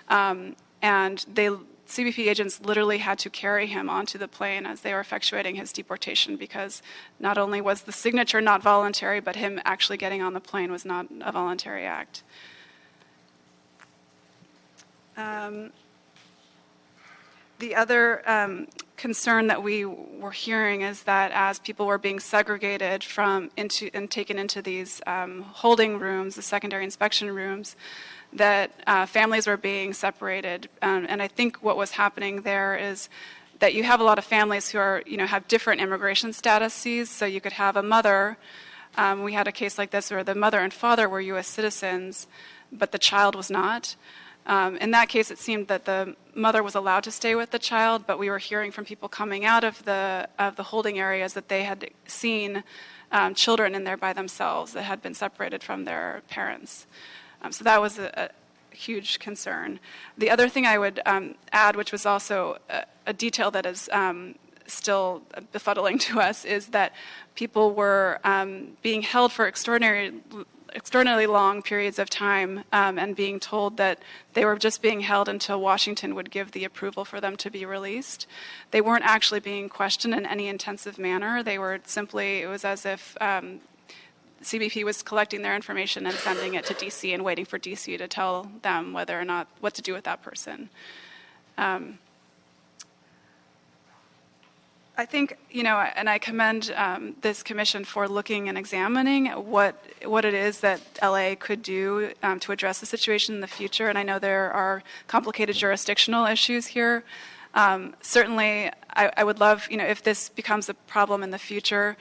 And they CBP agents literally had to carry him onto the plane as they were effectuating his deportation, because not only was the signature not voluntary, but him actually getting on the plane was not a voluntary act. The other concern that we were hearing is that as people were being segregated and taken into these holding rooms, the secondary inspection rooms, that families were being separated. And I think what was happening there is that you have a lot of families who are, have different immigration statuses. So you could have a mother. We had a case like this where the mother and father were U.S. citizens, but the child was not. In that case, it seemed that the mother was allowed to stay with the child, but we were hearing from people coming out of the holding areas that they had seen children in there by themselves that had been separated from their parents. So that was a huge concern. The other thing I would add, which was also a detail that is still befuddling to us, is that people were being held for extraordinarily long periods of time and being told that they were just being held until Washington would give the approval for them to be released. They weren't actually being questioned in any intensive manner. They were simply, it was as if CBP was collecting their information and sending it to DC and waiting for DC to tell them whether or not what to do with that person. I think, and I commend this commission for looking and examining what it is that LA could do to address the situation in the future. And I know there are complicated jurisdictional issues here. Certainly, I would love, if this becomes a problem in the future,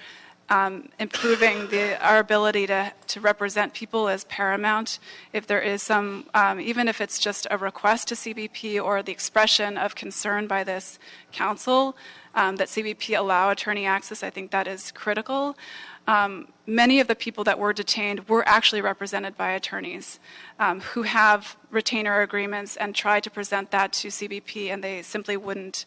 improving our ability to represent people is paramount. If there is some, even if it's just a request to CBP or the expression of concern by this council, that CBP allow attorney access, I think that is critical. Many of the people that were detained were actually represented by attorneys who have retainer agreements and try to present that to CBP, and they simply wouldn't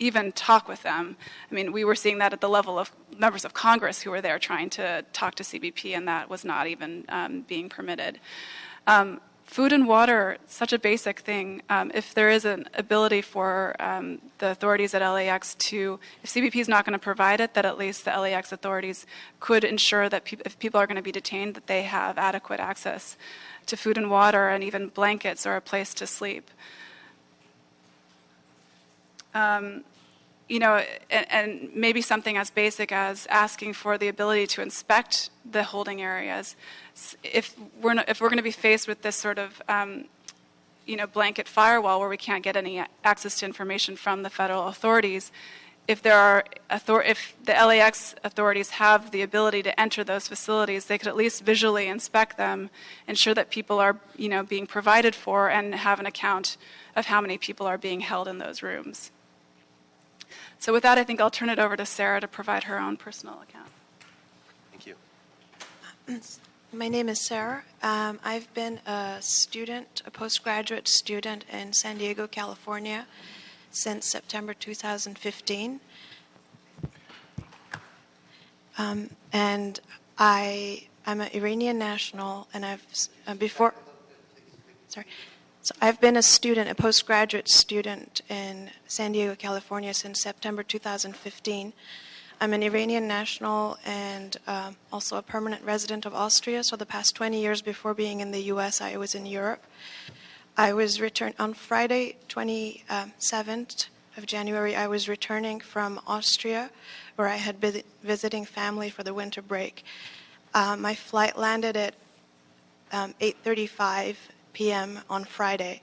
even talk with them. I mean, we were seeing that at the level of members of Congress who were there trying to talk to CBP, and that was not even being permitted. Food and water, such a basic thing. If there is an ability for the authorities at LAX to, if CBP is not going to provide it, that at least the LAX authorities could ensure that if people are going to be detained, that they have adequate access to food and water and even blankets or a place to sleep. And maybe something as basic as asking for the ability to inspect the holding areas. If we're going to be faced with this sort of blanket firewall where we can't get any access to information from the federal authorities, if the LAX authorities have the ability to enter those facilities, they could at least visually inspect them, ensure that people are being provided for, and have an account of how many people are being held in those rooms. So with that, I think I'll turn it over to Sarah to provide her own personal account. Thank you. My name is Sarah. I've been a postgraduate student in San Diego, California since September 2015. And I'm an Iranian national, and So I've been a postgraduate student in San Diego, California since September 2015. I'm an Iranian national and also a permanent resident of Austria. So the past 20 years before being in the U.S., I was in Europe. I was returned on Friday, 27th of January. I was returning from Austria, where I had been visiting family for the winter break. My flight landed at 8:35 p.m. on Friday,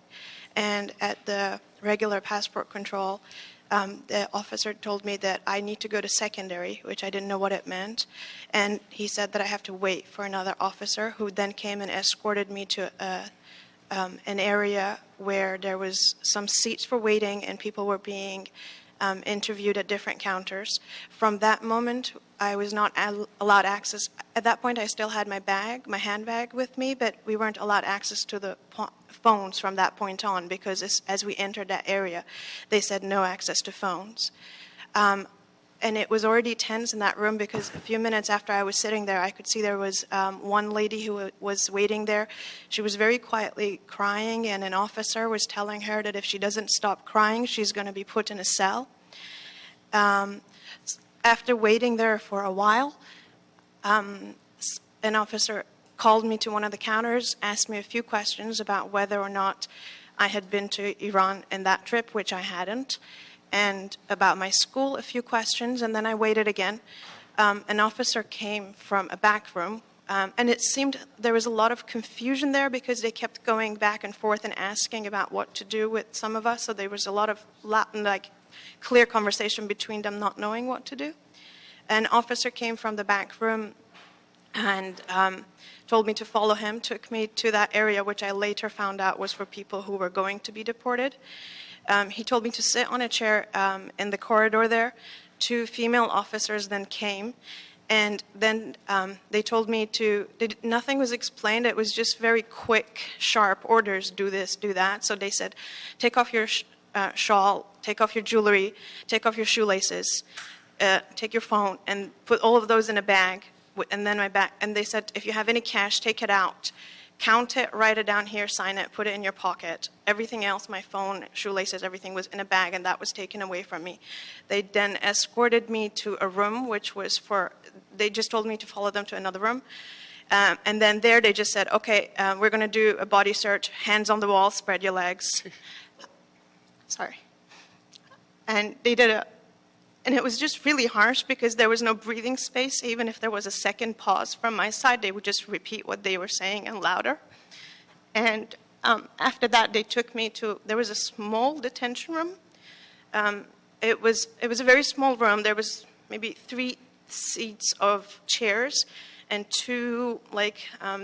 and at the regular passport control, the officer told me that I need to go to secondary, which I didn't know what it meant, and he said that I have to wait for another officer, who then came and escorted me to an area where there was some seats for waiting and people were being interviewed at different counters. From that moment, I was not allowed access. At that point, I still had my handbag with me, but we weren't allowed access to the phones from that point on, because as we entered that area, they said no access to phones. and it was already tense in that room because a few minutes after I was sitting there, I could see there was one lady who was waiting there. She was very quietly crying, and an officer was telling her that if she doesn't stop crying, she's going to be put in a cell. After waiting there for a while, an officer called me to one of the counters, asked me a few questions about whether or not I had been to Iran in that trip, which I hadn't, and about my school, a few questions, and then I waited again. An officer came from a back room, and it seemed there was a lot of confusion there because they kept going back and forth and asking about what to do with some of us, so there was a lot of clear conversation between them not knowing what to do. An officer came from the back room and told me to follow him, took me to that area, which I later found out was for people who were going to be deported. He told me to sit on a chair in the corridor there. 2 female officers then came, and then they told me nothing was explained. It was just very quick, sharp orders, do this, do that. So they said, take off your shawl, take off your jewelry, take off your shoelaces, take your phone, and put all of those in a bag. And then and they said, if you have any cash, take it out. Count it, write it down here, sign it, put it in your pocket. Everything else, my phone, shoelaces, everything was in a bag, and that was taken away from me. They then escorted me to a room, which was they just told me to follow them to another room. And then there they just said, okay, we're going to do a body search, hands on the wall, spread your legs. Sorry. And they did and it was just really harsh because there was no breathing space. Even if there was a second pause from my side, they would just repeat what they were saying and louder. And after that, they took me there was a small detention room. It was a very small room. There was maybe 3 seats of chairs and 2,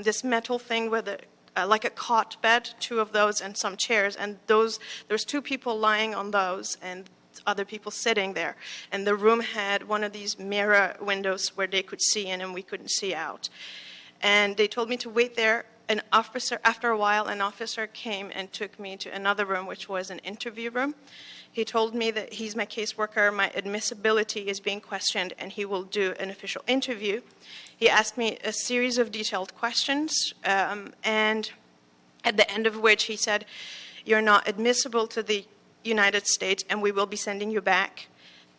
this metal thing with like a cot bed, 2 of those and some chairs. And there was 2 people lying on those and other people sitting there. And the room had one of these mirror windows where they could see in and we couldn't see out. And they told me to wait there. After a while, an officer came and took me to another room, which was an interview room. He told me that he's my caseworker, my admissibility is being questioned, and he will do an official interview. He asked me a series of detailed questions, and at the end of which he said, you're not admissible to the United States, and we will be sending you back.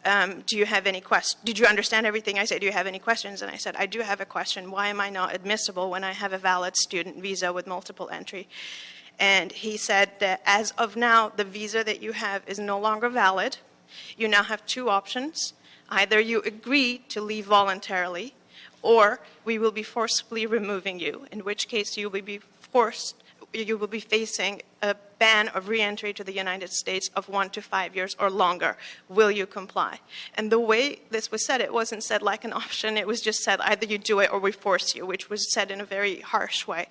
Do you have any questions? Did you understand everything I said? Do you have any questions? And I said, I do have a question. Why am I not admissible when I have a valid student visa with multiple entry? And he said that as of now, the visa that you have is no longer valid. You now have 2 options. Either you agree to leave voluntarily, or we will be forcibly removing you, in which case you will be facing a ban of re-entry to the United States of 1 to 5 years or longer. Will you comply? And the way this was said, it wasn't said like an option. It was just said either you do it or we force you, which was said in a very harsh way.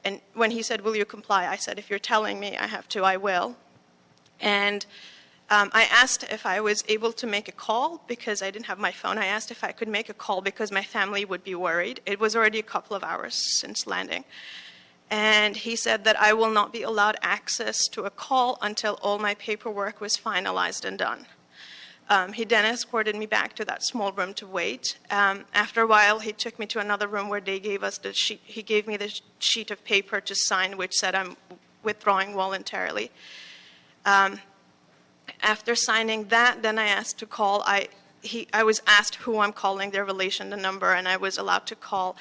And when he said, will you comply? I said, if you're telling me I have to, I will. And I asked if I was able to make a call because I didn't have my phone. I asked if I could make a call because my family would be worried. It was already a couple of hours since landing. And he said that I will not be allowed access to a call until all my paperwork was finalized and done. He then escorted me back to that small room to wait. After a while, he took me to another room where they gave us the sheet. He gave me the sheet of paper to sign, which said I'm withdrawing voluntarily. After signing that, then I asked to call. I was asked who I'm calling, their relation, the number, and I was allowed to call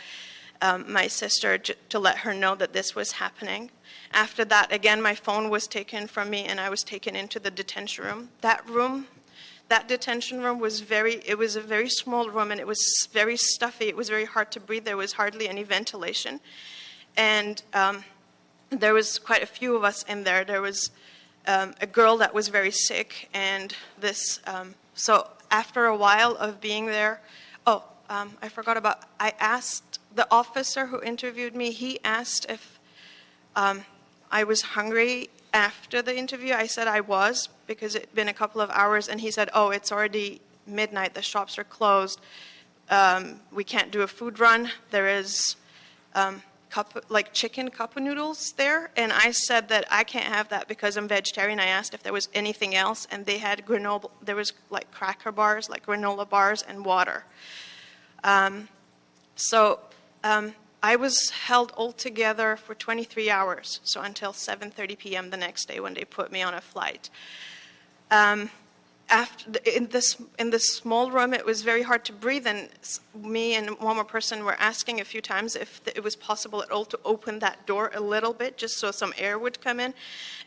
my sister to let her know that this was happening. After that, again, my phone was taken from me and I was taken into the detention room. That detention room was it was a very small room and it was very stuffy. It was very hard to breathe. There was hardly any ventilation. And there was quite a few of us in there. There was a girl that was very sick and so after a while of being there, I forgot I asked the officer who interviewed me, he asked if I was hungry after the interview. I said I was because it had been a couple of hours, and he said, oh, it's already midnight, the shops are closed, we can't do a food run. There is chicken cup noodles there, and I said that I can't have that because I'm vegetarian. I asked if there was anything else, and they had granola. There was like cracker bars, like granola bars, and water. I was held altogether for 23 hours, so until 7:30 p.m. the next day when they put me on a flight. In this small room, it was very hard to breathe, and me and one more person were asking a few times if it was possible at all to open that door a little bit, just so some air would come in,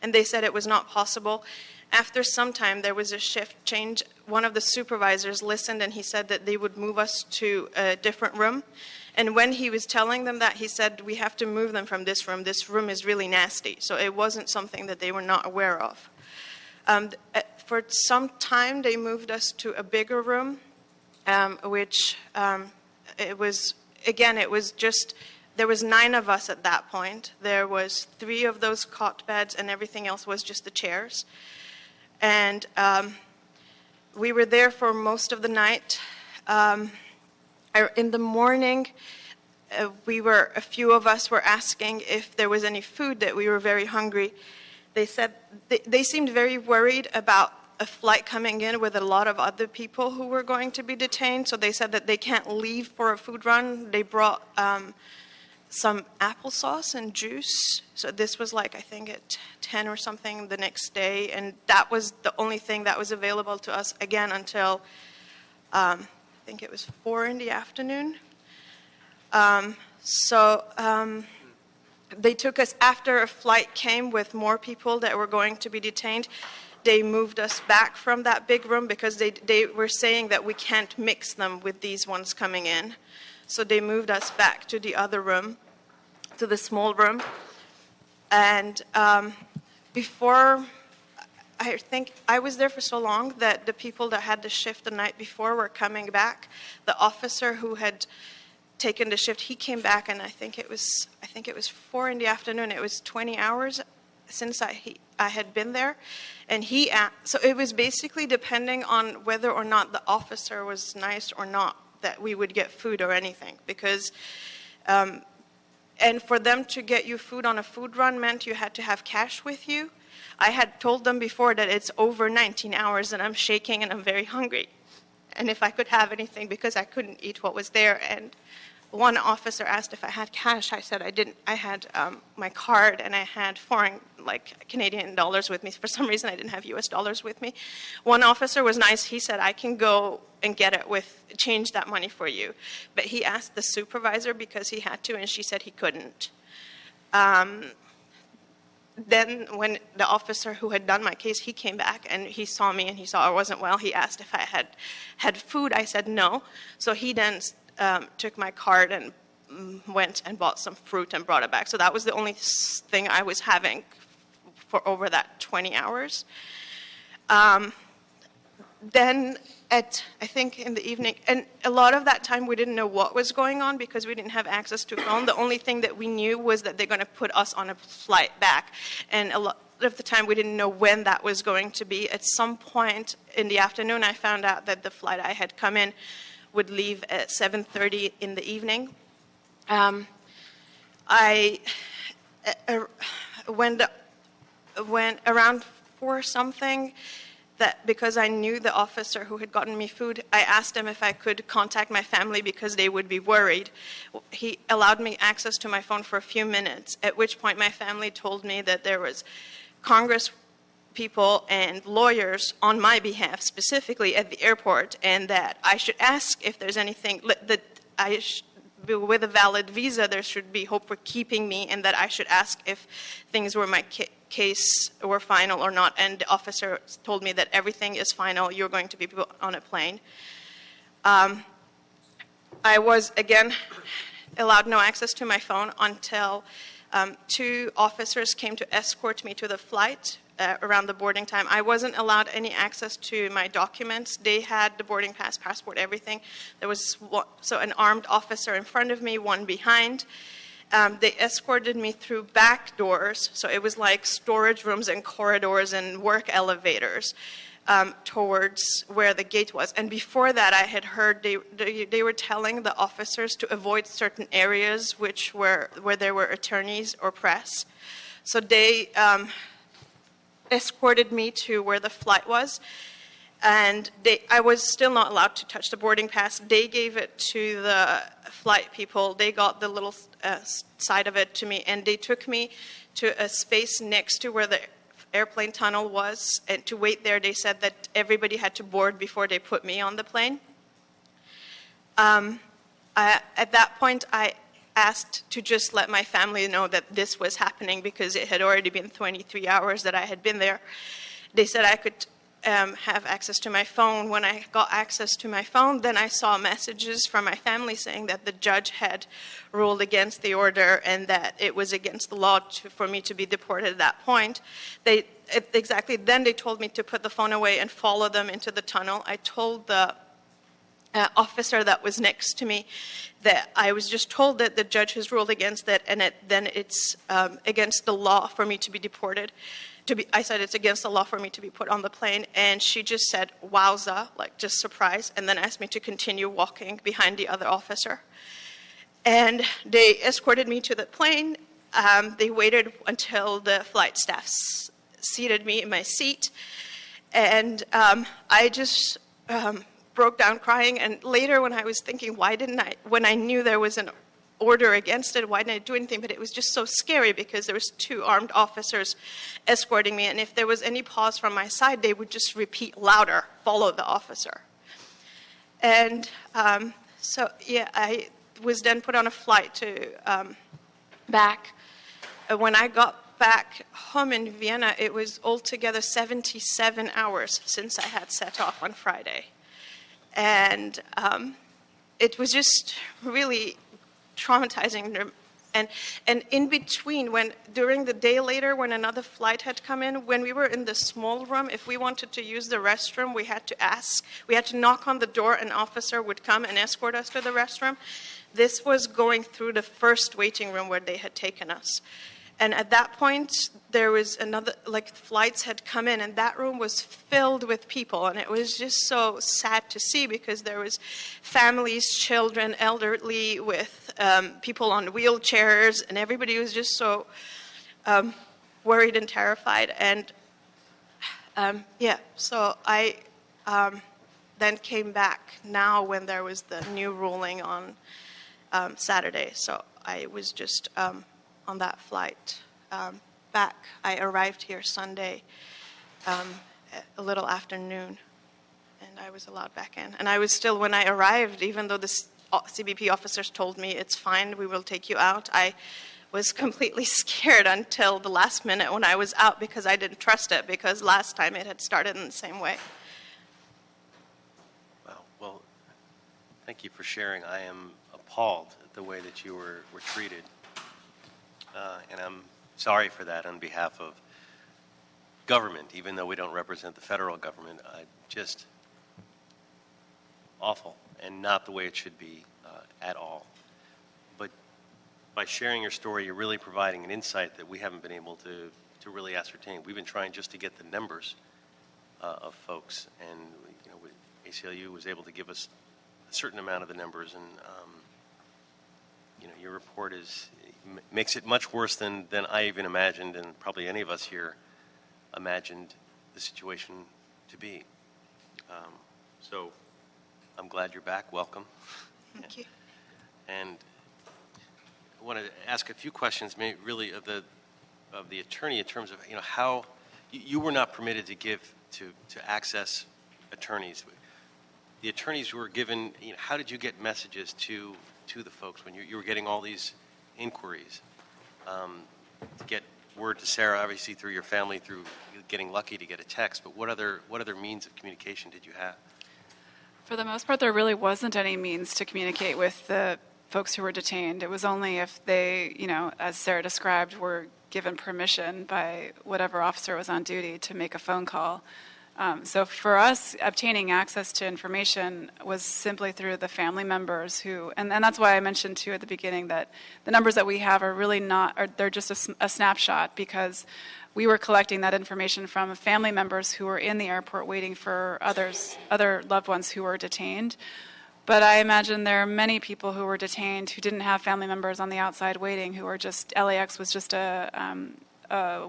and they said it was not possible. After some time, there was a shift change. One of the supervisors listened, and he said that they would move us to a different room. And when he was telling them that, he said, we have to move them from this room. This room is really nasty. So it wasn't something that they were not aware of. For some time, they moved us to a bigger room, which it was just, there was 9 of us at that point. There was 3 of those cot beds, and everything else was just the chairs. And we were there for most of the night. In the morning, a few of us were asking if there was any food, that we were very hungry. They said they seemed very worried about a flight coming in with a lot of other people who were going to be detained. So they said that they can't leave for a food run. They brought some applesauce and juice. So this was like, I think at 10 or something the next day. And that was the only thing that was available to us again until I think it was 4 in the afternoon. They took us, after a flight came with more people that were going to be detained, they moved us back from that big room because they were saying that we can't mix them with these ones coming in. So they moved us back to the other room, to the small room. And before, I think I was there for so long that the people that had the shift the night before were coming back. The officer who had taken the shift, he came back, and I think it was 4 in the afternoon. It was 20 hours since I had been there, and so it was basically depending on whether or not the officer was nice or not that we would get food or anything, because and for them to get you food on a food run meant you had to have cash with you. I had told them before that it's over 19 hours and I'm shaking and I'm very hungry, and if I could have anything, because I couldn't eat what was there. And one officer asked if I had cash. I said I didn't. I had my card, and I had foreign, like Canadian dollars with me. For some reason, I didn't have US dollars with me. One officer was nice. He said, I can go and get it change that money for you. But he asked the supervisor because he had to, and she said he couldn't. Then when the officer who had done my case, he came back, and he saw me, and he saw I wasn't well. He asked if I had food. I said no. So he then took my card and went and bought some fruit and brought it back. So that was the only thing I was having for over that 20 hours. Then I think in the evening, and a lot of that time we didn't know what was going on because we didn't have access to phone. The only thing that we knew was that they're going to put us on a flight back. And a lot of the time we didn't know when that was going to be. At some point in the afternoon, I found out that the flight I had come in would leave at 7:30 in the evening. When around 4 something, that because I knew the officer who had gotten me food, I asked him if I could contact my family because they would be worried. He allowed me access to my phone for a few minutes, at which point my family told me that there was Congress people and lawyers on my behalf, specifically at the airport, and that I should ask if there's anything that with a valid visa, there should be hope for keeping me, and that I should ask if things were my case were final or not. And the officer told me that everything is final. You're going to be put on a plane. I was again allowed no access to my phone until 2 officers came to escort me to the flight. Around the boarding time, I wasn't allowed any access to my documents. They had the boarding pass, passport, everything. There was an armed officer in front of me, one behind. They escorted me through back doors, so it was like storage rooms and corridors and work elevators. towards where the gate was. And before that, I had heard they were telling the officers to avoid certain areas where there were attorneys or press. So they escorted me to where the flight was. And I was still not allowed to touch the boarding pass. They gave it to the flight people. They got the little side of it to me, and they took me to a space next to where the airplane tunnel was, and to wait there. They said that everybody had to board before they put me on the plane. At that point, I asked to just let my family know that this was happening because it had already been 23 hours that I had been there. They said I could have access to my phone. When I got access to my phone, then I saw messages from my family saying that the judge had ruled against the order and that it was against the law for me to be deported at that point. Then they told me to put the phone away and follow them into the tunnel. I told the officer that was next to me that I was just told that the judge has ruled against it, and then it's against the law for me to be deported. I said it's against the law for me to be put on the plane, and she just said, wowza, like just surprised, and then asked me to continue walking behind the other officer. And they escorted me to the plane. They waited until the flight staff seated me in my seat, and I just broke down crying. And later when I was thinking, when I knew there was an order against it, why didn't I do anything? But it was just so scary because there was 2 armed officers escorting me, and if there was any pause from my side, they would just repeat louder, follow the officer. And so yeah, I was then put on a flight to back. When I got back home in Vienna, it was altogether 77 hours since I had set off on Friday. And it was just really traumatizing. And in between, during the day later, when another flight had come in, when we were in the small room, if we wanted to use the restroom, we had to knock on the door, an officer would come and escort us to the restroom. This was going through the first waiting room where they had taken us. And at that point, there was flights had come in, and that room was filled with people. And it was just so sad to see because there was families, children, elderly, with people on wheelchairs, and everybody was just so worried and terrified. And so I then came back now when there was the new ruling on Saturday. So I was just on that flight back. I arrived here Sunday a little afternoon, and I was allowed back in. And I was still, when I arrived, even though the CBP officers told me it's fine, we will take you out, I was completely scared until the last minute when I was out because I didn't trust it, because last time it had started in the same way. Well, thank you for sharing. I am appalled at the way that you were treated. And I'm sorry for that on behalf of government, even though we don't represent the federal government. Just awful, and not the way it should be at all. But by sharing your story, you're really providing an insight that we haven't been able to really ascertain. We've been trying just to get the numbers of folks, and ACLU was able to give us a certain amount of the numbers, and your report makes it much worse than I even imagined, and probably any of us here imagined the situation to be. So I'm glad you're back. Welcome. Thank you. And I want to ask a few questions, maybe really of the attorney, in terms of how you were not permitted to access attorneys. The attorneys who were given, how did you get messages to the folks when you were getting all these inquiries? To get word to Sarah, obviously through your family, through getting lucky to get a text, but what other means of communication did you have? For the most part, there really wasn't any means to communicate with the folks who were detained. It was only if they, as Sarah described, were given permission by whatever officer was on duty to make a phone call. So for us, obtaining access to information was simply through the family members who, and that's why I mentioned too at the beginning that the numbers that we have are really not, they're just a snapshot, because we were collecting that information from family members who were in the airport waiting for other loved ones who were detained. But I imagine there are many people who were detained who didn't have family members on the outside waiting, who were just, LAX was just a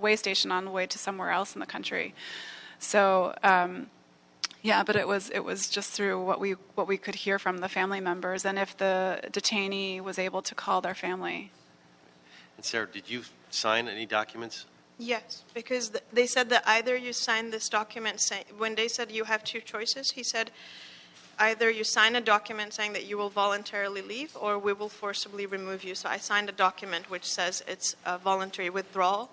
way station on the way to somewhere else in the country. So, yeah, but it was just through what we could hear from the family members, and if the detainee was able to call their family. And Sarah, did you sign any documents? Yes, because they said that either you sign this document saying, when they said you have two choices, he said either you sign a document saying that you will voluntarily leave or we will forcibly remove you. So I signed a document which says it's a voluntary withdrawal,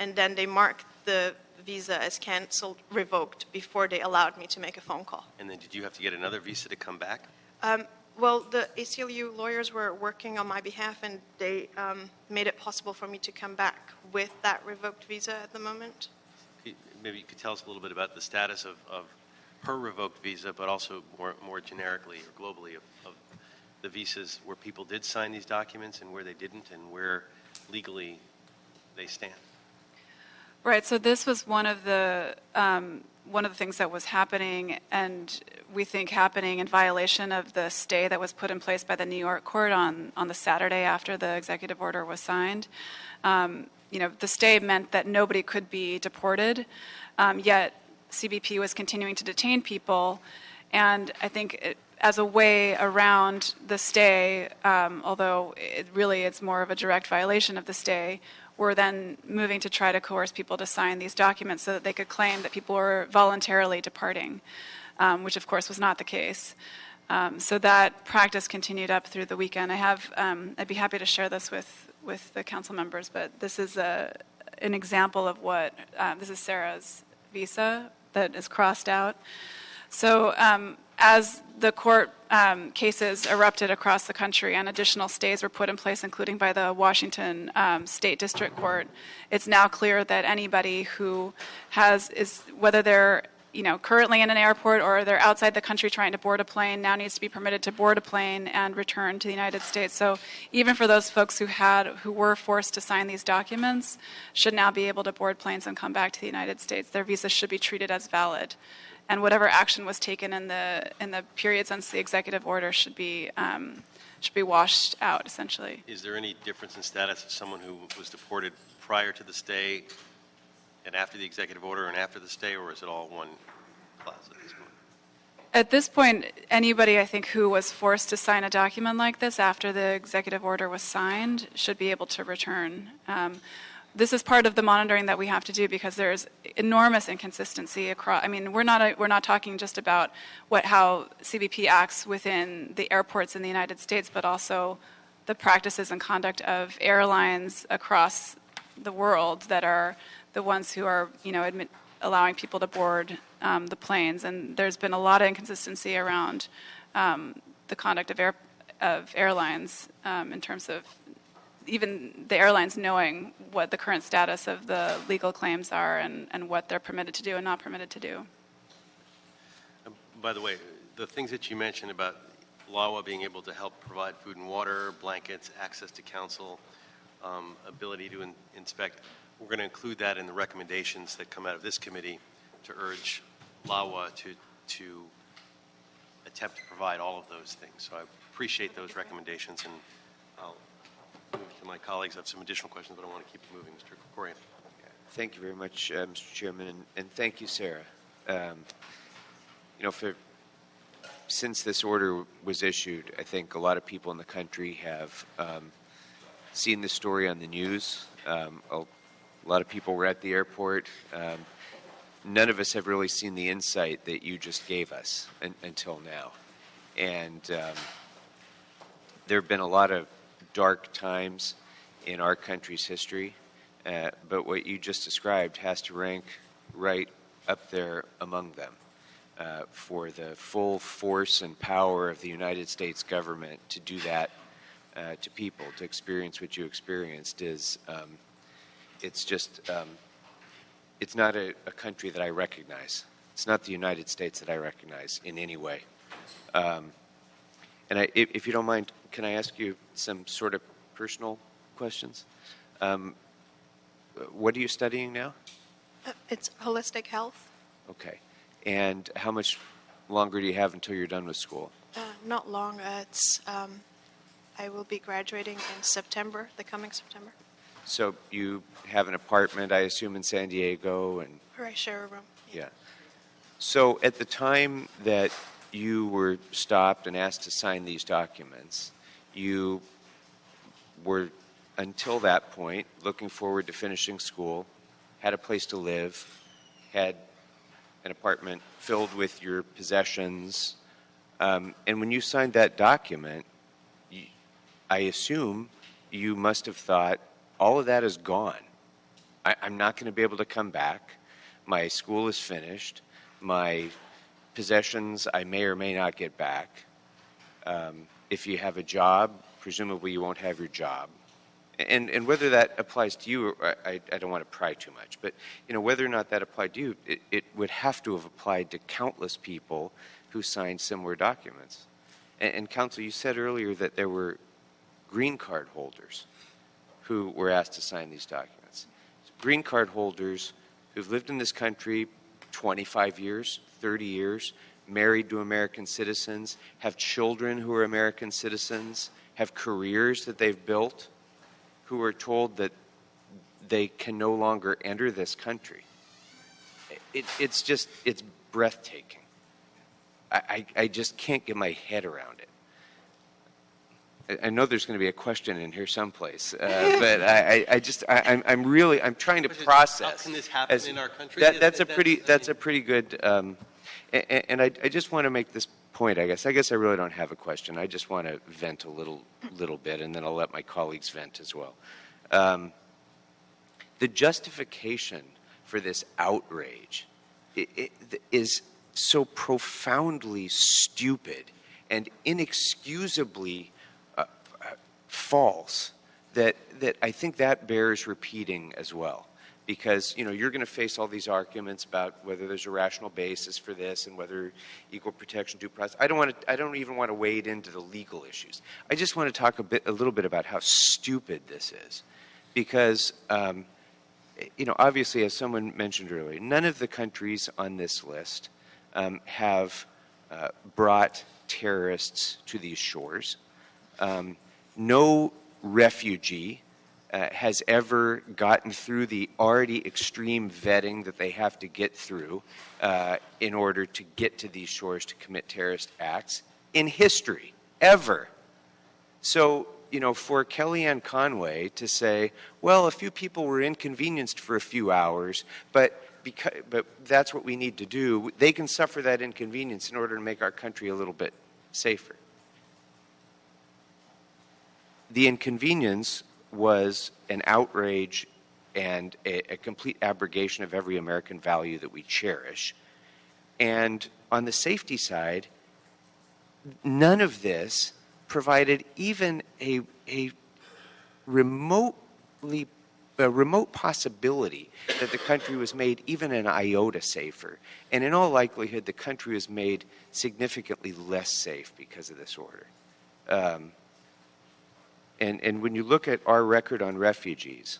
and then they marked the visa as canceled, revoked, before they allowed me to make a phone call. And then did you have to get another visa to come back? Well, the ACLU lawyers were working on my behalf, and they made it possible for me to come back with that revoked visa at the moment. Maybe you could tell us a little bit about the status of her revoked visa, but also more generically or globally of the visas where people did sign these documents and where they didn't, and where legally they stand. Right. So this was one of the things that was happening, and we think happening in violation of the stay that was put in place by the New York court on the Saturday after the executive order was signed. The stay meant that nobody could be deported, yet CBP was continuing to detain people, and I think as a way around the stay, although it's more of a direct violation of the stay, were then moving to try to coerce people to sign these documents so that they could claim that people were voluntarily departing, which of course was not the case. So that practice continued up through the weekend. I'd be happy to share this with the council members, but this is an example of what, this is Sarah's visa that is crossed out. So as the court cases erupted across the country and additional stays were put in place, including by the Washington State District Court, it's now clear that anybody who whether they're currently in an airport or they're outside the country trying to board a plane, now needs to be permitted to board a plane and return to the United States. So even for those folks who were forced to sign these documents, should now be able to board planes and come back to the United States. Their visa should be treated as valid. And whatever action was taken in the period since the executive order should be washed out, essentially. Is there any difference in status of someone who was deported prior to the stay and after the executive order and after the stay, or is it all one class at this point? At this point, anybody, I think, who was forced to sign a document like this after the executive order was signed should be able to return. This is part of the monitoring that we have to do because there's enormous inconsistency across. I mean, we're not talking just about how CBP acts within the airports in the United States, but also the practices and conduct of airlines across the world that are the ones who are, allowing people to board the planes. And there's been a lot of inconsistency around the conduct of airlines in terms of even the airlines knowing what the current status of the legal claims are and what they're permitted to do and not permitted to do. By the way, the things that you mentioned about LAWA being able to help provide food and water, blankets, access to counsel, ability to inspect, we're going to include that in the recommendations that come out of this committee to urge LAWA to attempt to provide all of those things. So I appreciate those recommendations, and I'll move to my colleagues. I have some additional questions, but I want to keep it moving. Mr. Corrigan. Thank you very much, Mr. Chairman, and thank you, Sarah. Since this order was issued, I think a lot of people in the country have seen the story on the news. A lot of people were at the airport. None of us have really seen the insight that you just gave us until now. And there have been a lot of dark times in our country's history, but what you just described has to rank right up there among them. For the full force and power of the United States government to do that to people, to experience what you experienced is, it's not a country that I recognize. It's not the United States that I recognize in any way. And if you don't mind, can I ask you some sort of personal questions? what are you studying now? It's holistic health. Okay. And how much longer do you have until you're done with school? Not long. I will be graduating in September, the coming September. So you have an apartment, I assume, in San Diego, and Or I share a room. yeah. So at the time that you were stopped and asked to sign these documents, you were, until that point, looking forward to finishing school, had a place to live, had an apartment filled with your possessions, and when you signed that document, I assume you must have thought, all of that is gone. I'm not going to be able to come back. My school is finished. My possessions I may or may not get back. If you have a job, presumably you won't have your job. And whether that applies to you, I don't want to pry too much, but whether or not that applied to you, it would have to have applied to countless people who signed similar documents. And Counsel, you said earlier that there were green card holders who were asked to sign these documents. Green card holders who've lived in this country 25 years, 30 years, married to American citizens, have children who are American citizens, have careers that they've built, who are told that they can no longer enter this country. It's breathtaking. I just can't get my head around it. I know there's going to be a question in here someplace, but I'm trying to process. How can this happen in our country? That's a pretty good, and I just want to make this point, I guess. I really don't have a question. I just want to vent a little bit, and then I'll let my colleagues vent as well. The justification for this outrage is so profoundly stupid and inexcusably false that I think that bears repeating as well. Because you're going to face all these arguments about whether there's a rational basis for this and whether equal protection, due process. I don't even want to wade into the legal issues. I just want to talk a little bit about how stupid this is, because obviously, as someone mentioned earlier, none of the countries on this list have brought terrorists to these shores. No refugee has ever gotten through the already extreme vetting that they have to get through in order to get to these shores to commit terrorist acts in history, ever. So, for Kellyanne Conway to say, well, a few people were inconvenienced for a few hours, but that's what we need to do, they can suffer that inconvenience in order to make our country a little bit safer. The inconvenience was an outrage and a complete abrogation of every American value that we cherish. And on the safety side, none of this provided even a remote possibility that the country was made even an iota safer. And in all likelihood, the country was made significantly less safe because of this order. And when you look at our record on refugees,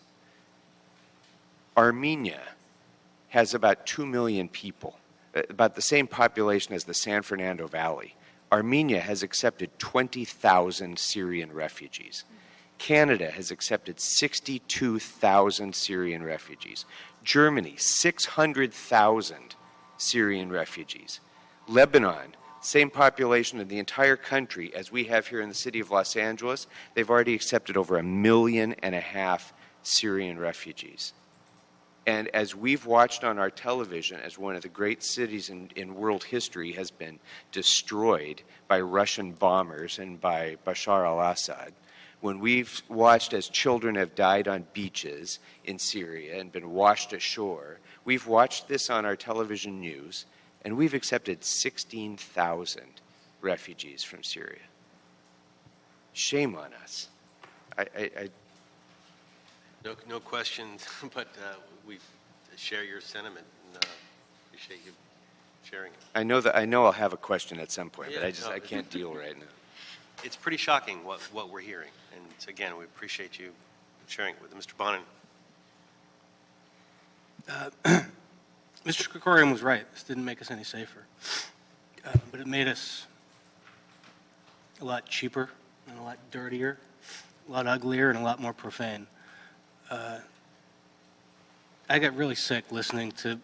Armenia has about 2 million people, about the same population as the San Fernando Valley. Armenia has accepted 20,000 Syrian refugees. Canada has accepted 62,000 Syrian refugees. Germany, 600,000 Syrian refugees. Lebanon, same population in the entire country as we have here in the city of Los Angeles, they've already accepted over 1.5 million Syrian refugees. And as we've watched on our television, as one of the great cities in world history has been destroyed by Russian bombers and by Bashar al-Assad, when we've watched as children have died on beaches in Syria and been washed ashore, we've watched this on our television news, and we've accepted 16,000 refugees from Syria. Shame on us. No question, but we share your sentiment and appreciate you sharing it. I know I'll have a question at some point, Yeah, but I can't deal right now. It's pretty shocking what we're hearing, and again, we appreciate you sharing it with Mr. Bonin. Mr. Krikorian was right. This didn't make us any safer. But it made us a lot cheaper and a lot dirtier, a lot uglier, and a lot more profane. I got really sick listening to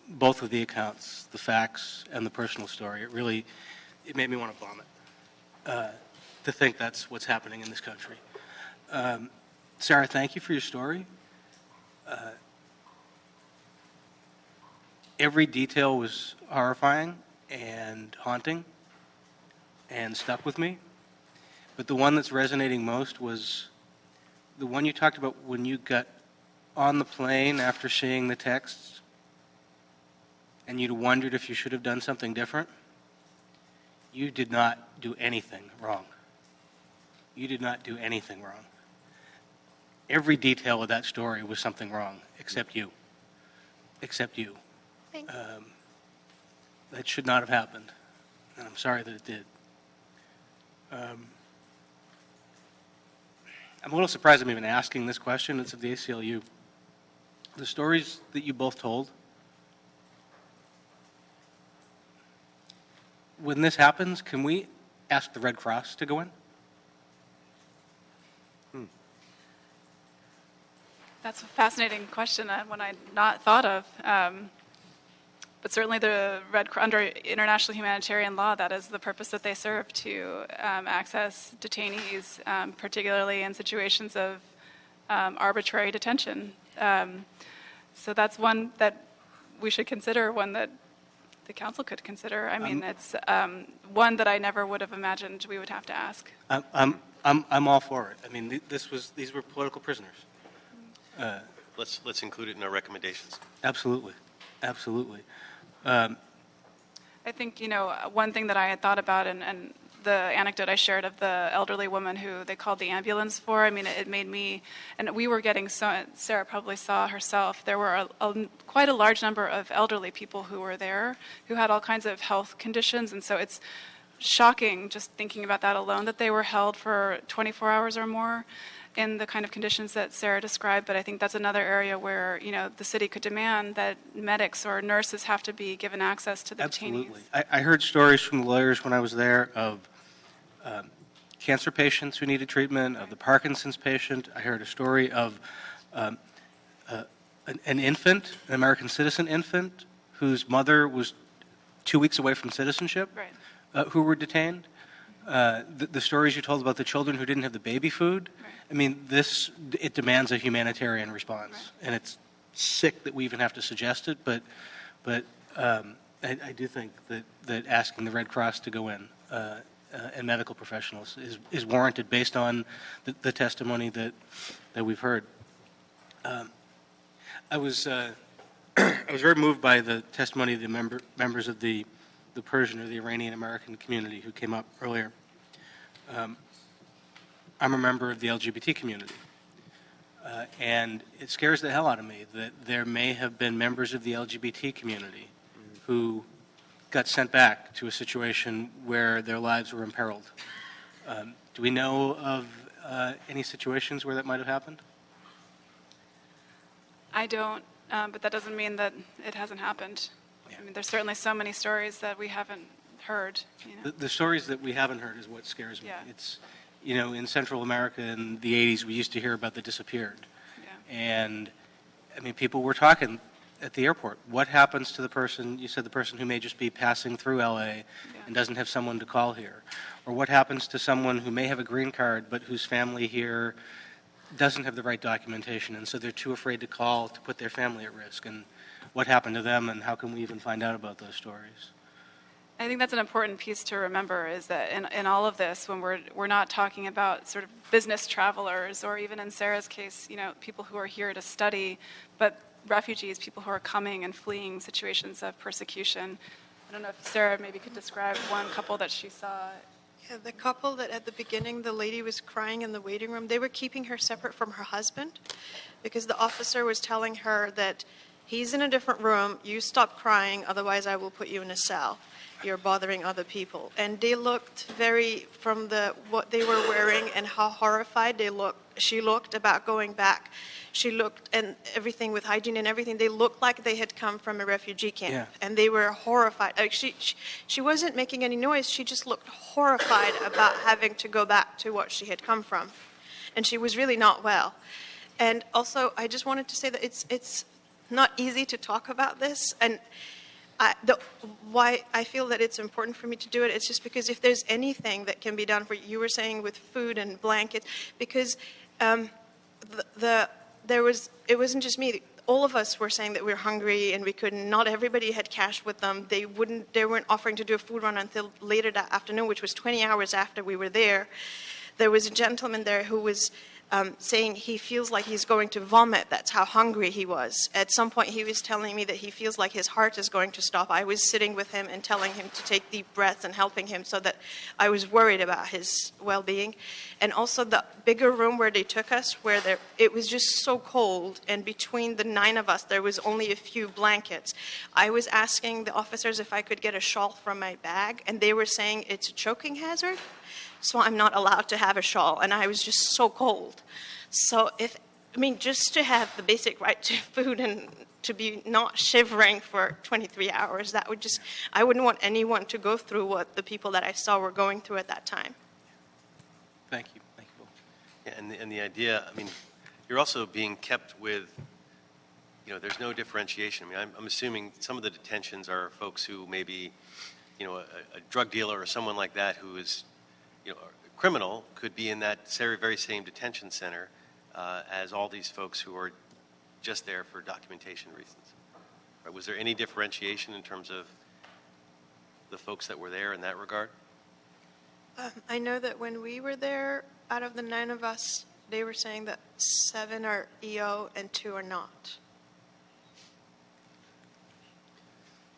both of the accounts, the facts and the personal story. It made me want to vomit to think that's what's happening in this country. Sarah, thank you for your story. Every detail was horrifying and haunting and stuck with me. But the one that's resonating most was the one you talked about when you got on the plane after seeing the texts and you'd wondered if you should have done something different. You did not do anything wrong. You did not do anything wrong. Every detail of that story was something wrong, except you. Except you. Thank you. That should not have happened, and I'm sorry that it did. I'm a little surprised I'm even asking this question. It's of the ACLU. The stories that you both told, when this happens, can we ask the Red Cross to go in? That's a fascinating question, one I'd not thought of. But certainly the under international humanitarian law, that is the purpose that they serve, to access detainees, particularly in situations of arbitrary detention. So that's one that we should consider, one that the council could consider. I mean, it's one that I never would have imagined we would have to ask. I'm all for it. I mean, these were political prisoners. Let's include it in our recommendations. Absolutely, absolutely. I think, one thing that I had thought about, and the anecdote I shared of the elderly woman who they called the ambulance for, I mean, it made me, and we were getting, Sarah probably saw herself, there were quite a large number of elderly people who were there who had all kinds of health conditions, and so it's shocking just thinking about that alone, that they were held for 24 hours or more in the kind of conditions that Sarah described. But I think that's another area where, the city could demand that medics or nurses have to be given access to the Absolutely. detainees. I heard stories from the lawyers when I was there of cancer patients who needed treatment, of the Parkinson's patient. I heard a story of an infant, an American citizen infant, whose mother was 2 weeks away from citizenship, who were detained. The stories you told about the children who didn't have the baby food. Right. I mean, it demands a humanitarian response, and it's sick that we even have to suggest it. But I do think that asking the Red Cross to go in and medical professionals is warranted based on the testimony that we've heard. I was very moved by the testimony of the members of the Persian or the Iranian American community who came up earlier. I'm a member of the LGBT community, and it scares the hell out of me that there may have been members of the LGBT community who got sent back to a situation where their lives were imperiled. Do we know of any situations where that might have happened? I don't, but that doesn't mean that it hasn't happened. I mean, there's certainly so many stories that we haven't heard. The stories that we haven't heard is what scares me. Yeah. It's, in Central America in the 80s, we used to hear about the disappeared. Yeah. And, I mean, people were talking at the airport. What happens to the person, you said the person who may just be passing through L.A. and doesn't have someone to call here? Or what happens to someone who may have a green card but whose family here doesn't have the right documentation, and so they're too afraid to call to put their family at risk? And what happened to them, and how can we even find out about those stories? I think that's an important piece to remember, is that in all of this, when we're not talking about sort of business travelers, or even in Sarah's case, people who are here to study, but refugees, people who are coming and fleeing situations of persecution. I don't know if Sarah maybe could describe one couple that she saw. Yeah, the couple that at the beginning, the lady was crying in the waiting room, they were keeping her separate from her husband because the officer was telling her that he's in a different room, you stop crying, otherwise I will put you in a cell. you're bothering other people. And they looked very, from what they were wearing and how horrified she looked about going back. She looked, and everything with hygiene and everything, they looked like they had come from a refugee camp. Yeah. And they were horrified. Like she wasn't making any noise. She just looked horrified about having to go back to what she had come from. And she was really not well. And also, I just wanted to say that it's not easy to talk about this. And why I feel that it's important for me to do it, it's just because if there's anything that can be done for, you were saying with food and blankets, because it wasn't just me. All of us were saying that we were hungry and we couldn't. Not everybody had cash with them. They weren't offering to do a food run until later that afternoon, which was 20 hours after we were there. There was a gentleman there who was saying he feels like he's going to vomit. That's how hungry he was. At some point, he was telling me that he feels like his heart is going to stop. I was sitting with him and telling him to take deep breaths and helping him, so that I was worried about his well-being. And also the bigger room where they took us, it was just so cold, and between the 9 of us, there was only a few blankets. I was asking the officers if I could get a shawl from my bag, and they were saying it's a choking hazard, so I'm not allowed to have a shawl, and I was just so cold. So just to have the basic right to food and to be not shivering for 23 hours, I wouldn't want anyone to go through what the people that I saw were going through at that time. Thank you. Thank you. Yeah, and the idea, you're also being kept with, there's no differentiation. I'm assuming some of the detentions are folks who may be, a drug dealer or someone like that who is, a criminal could be in that very same detention center as all these folks who are just there for documentation reasons. Right? Was there any differentiation in terms of the folks that were there in that regard? I know that when we were there, out of the 9 of us, they were saying that 7 are EO and 2 are not.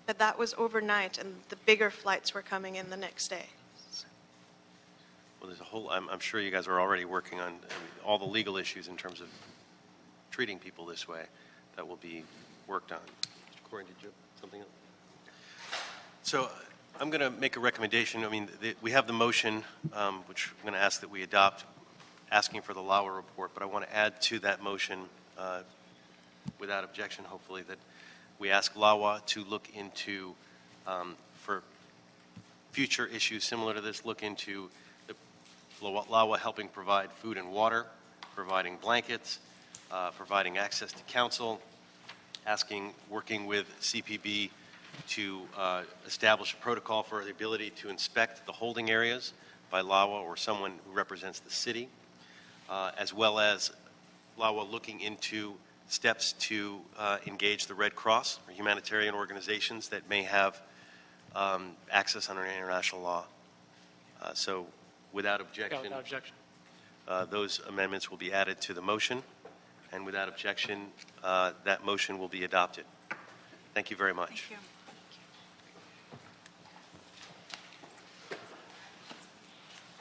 But that was overnight, and the bigger flights were coming in the next day. Well, there's a whole, I'm sure you guys are already working on all the legal issues in terms of treating people this way that will be worked on. Mr. Corey, did you have something else? So I'm going to make a recommendation. We have the motion, which I'm going to ask that we adopt, asking for the LAWA report, but I want to add to that motion, without objection, hopefully, that we ask LAWA to look into, for future issues similar to this, look into LAWA helping provide food and water, providing blankets, providing access to counsel, working with CPB to establish a protocol for the ability to inspect the holding areas by LAWA or someone who represents the city, as well as LAWA looking into steps to engage the Red Cross or humanitarian organizations that may have access under international law. So without objection, without objection. Those amendments will be added to the motion, and without objection, that motion will be adopted. Thank you very much. Thank you.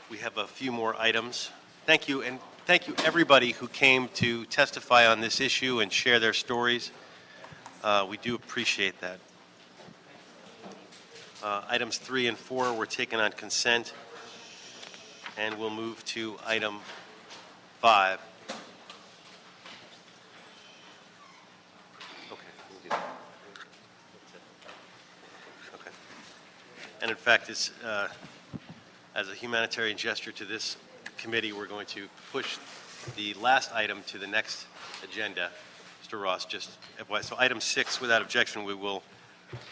We have a few more items. Thank you, and thank you everybody who came to testify on this issue and share their stories. We do appreciate that. Items 3 and 4 were taken on consent, and we'll move to item 5. Okay, we'll do that. Okay. And in fact, it's, as a humanitarian gesture to this committee, we're going to push the last item to the next agenda. Mr. Ross, just FYI. So item 6, without objection, we will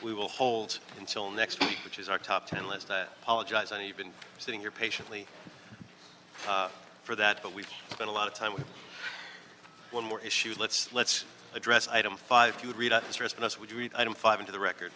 hold until next week, which is our top 10 list. I apologize. I know you've been sitting here patiently for that, but we've spent a lot of time with one more issue. Let's address item 5. If you would read, Mr. Espinosa, would you read item 5 into the record?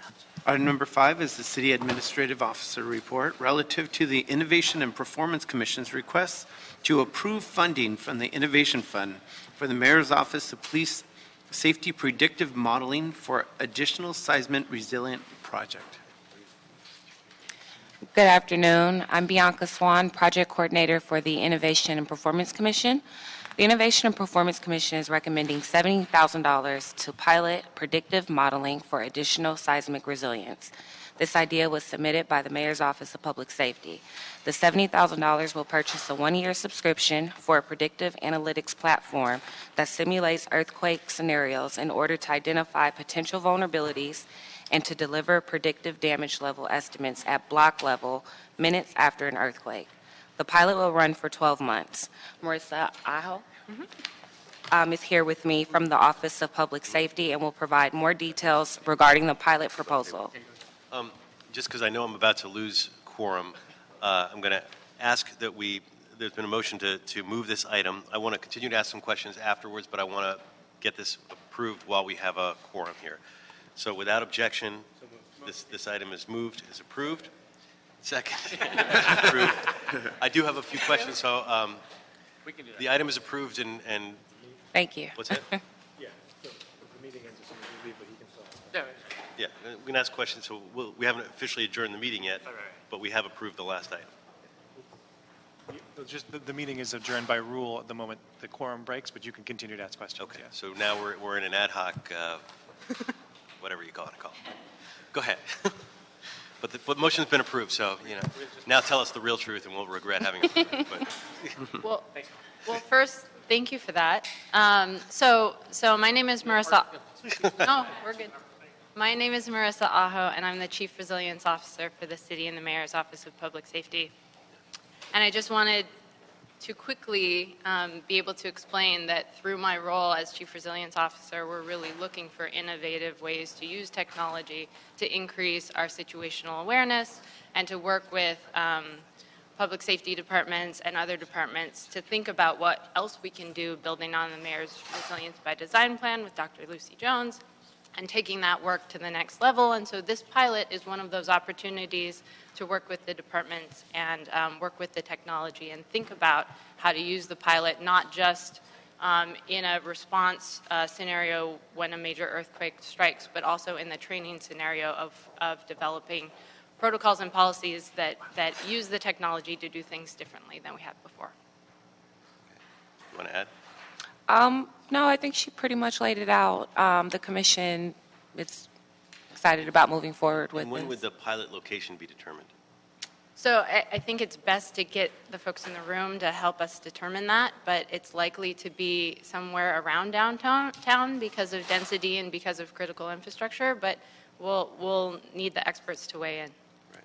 Item number 5 is the City Administrative Officer Report relative to the Innovation and Performance Commission's request to approve funding from the Innovation Fund for the Mayor's Office of Police Safety Predictive Modeling for additional seismic resilient project. Good afternoon. I'm Bianca Swan, Project Coordinator for the Innovation and Performance Commission. The Innovation and Performance Commission is recommending $70,000 to pilot predictive modeling for additional seismic resilience. This idea was submitted by the Mayor's Office of Public Safety. The $70,000 will purchase a one-year subscription for a predictive analytics platform that simulates earthquake scenarios in order to identify potential vulnerabilities and to deliver predictive damage level estimates at block level minutes after an earthquake. The pilot will run for 12 months. Marissa Aho is here with me from the Office of Public Safety and will provide more details regarding the pilot proposal. Just because I know I'm about to lose quorum, I'm going to ask that there's been a motion to move this item. I want to continue to ask some questions afterwards, but I want to get this approved while we have a quorum here. So without objection, this item is moved, is approved. Second, approved. I do have a few questions, so the item is approved and Thank you. what's that? Yeah, so the meeting ends as soon as we leave, but he can solve. Yeah, we can ask questions, so we haven't officially adjourned the meeting yet, but we have approved the last item. Just the meeting is adjourned by rule at the moment the quorum breaks, but you can continue to ask questions. Okay, so now we're in an ad hoc, whatever you call it. Go ahead. But the motion's been approved, so, now tell us the real truth and we'll regret having approved it. But Well, first, thank you for that. So my name is Marissa. No, we're good. My name is Marissa Aho, and I'm the Chief Resilience Officer for the City and the Mayor's Office of Public Safety. And I just wanted to quickly be able to explain that through my role as Chief Resilience Officer, we're really looking for innovative ways to use technology to increase our situational awareness and to work with public safety departments and other departments to think about what else we can do building on the Mayor's Resilience by Design plan with Dr. Lucy Jones and taking that work to the next level. And so this pilot is one of those opportunities to work with the departments and work with the technology and think about how to use the pilot not just in a response scenario when a major earthquake strikes, but also in the training scenario of developing protocols and policies that use the technology to do things differently than we have before. you want to add? No, I think she pretty much laid it out. The commission is excited about moving forward with And when this. would the pilot location be determined? So I think it's best to get the folks in the room to help us determine that, but it's likely to be somewhere around downtown because of density and because of critical infrastructure, but we'll need the experts to weigh in. Right.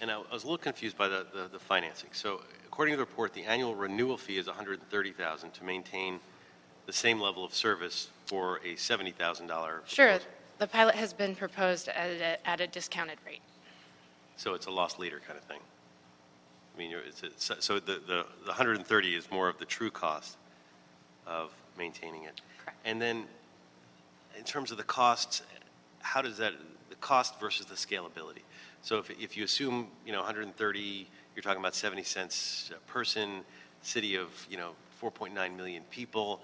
And I was a little confused by the financing. So according to the report, the annual renewal fee is $130,000 to maintain the same level of service for a $70,000. Sure. The pilot has been proposed at a discounted rate. So it's a loss leader kind of thing. I mean, so the 130 is more of the true cost of maintaining it. Correct. And then in terms of the costs, how does that, the cost versus the scalability? So if you assume, 130, you're talking about 70 cents a person, city of, 4.9 million people.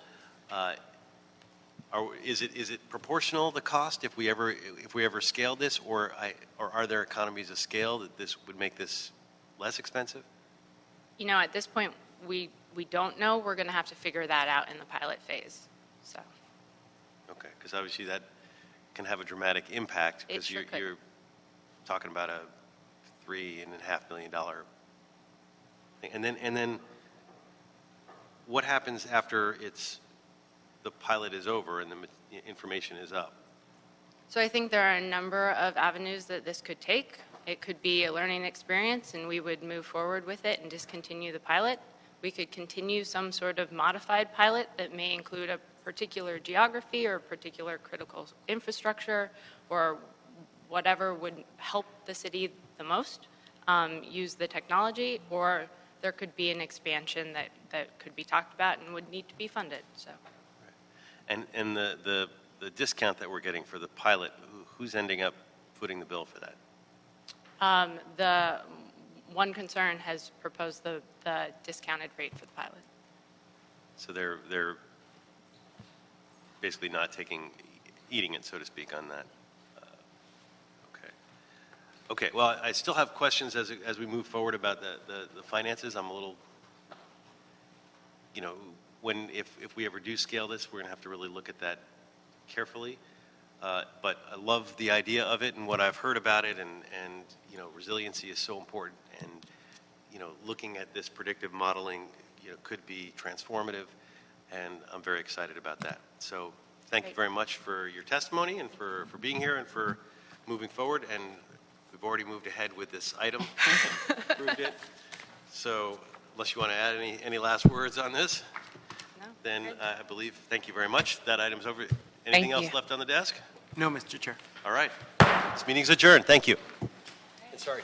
Is it proportional, the cost, if we ever scale this, or are there economies of scale that this would make this less expensive? At this point, we don't know. We're going to have to figure that out in the pilot phase. So. Okay, because obviously that can have a dramatic impact because It sure could. you're talking about a $3.5 million thing. And then what happens after the pilot is over and the information is up? So I think there are a number of avenues that this could take. It could be a learning experience, and we would move forward with it and discontinue the pilot. We could continue some sort of modified pilot that may include a particular geography or particular critical infrastructure or whatever would help the city the most use the technology, or there could be an expansion that could be talked about and would need to be funded. So. And the discount that we're getting for the pilot, who's ending up footing the bill for that? The one concern has proposed the discounted rate for the pilot. So they're basically not eating it, so to speak, on that. Okay. Well, I still have questions as we move forward about the finances. I'm a little, if we ever do scale this, we're going to have to really look at that carefully. But I love the idea of it and what I've heard about it, and you know, resiliency is so important, and you know, looking at this predictive modeling, you know, could be transformative, and I'm very excited about that. So thank you very much for your testimony and for being here and for moving forward, and we've already moved ahead with this item, approved it. So unless you want to add any last words on this, then I believe, thank you very much. That item's over. Anything Thank else you. left on the desk? No, Mr. Chair. All right. This meeting's adjourned. Thank you. Sorry.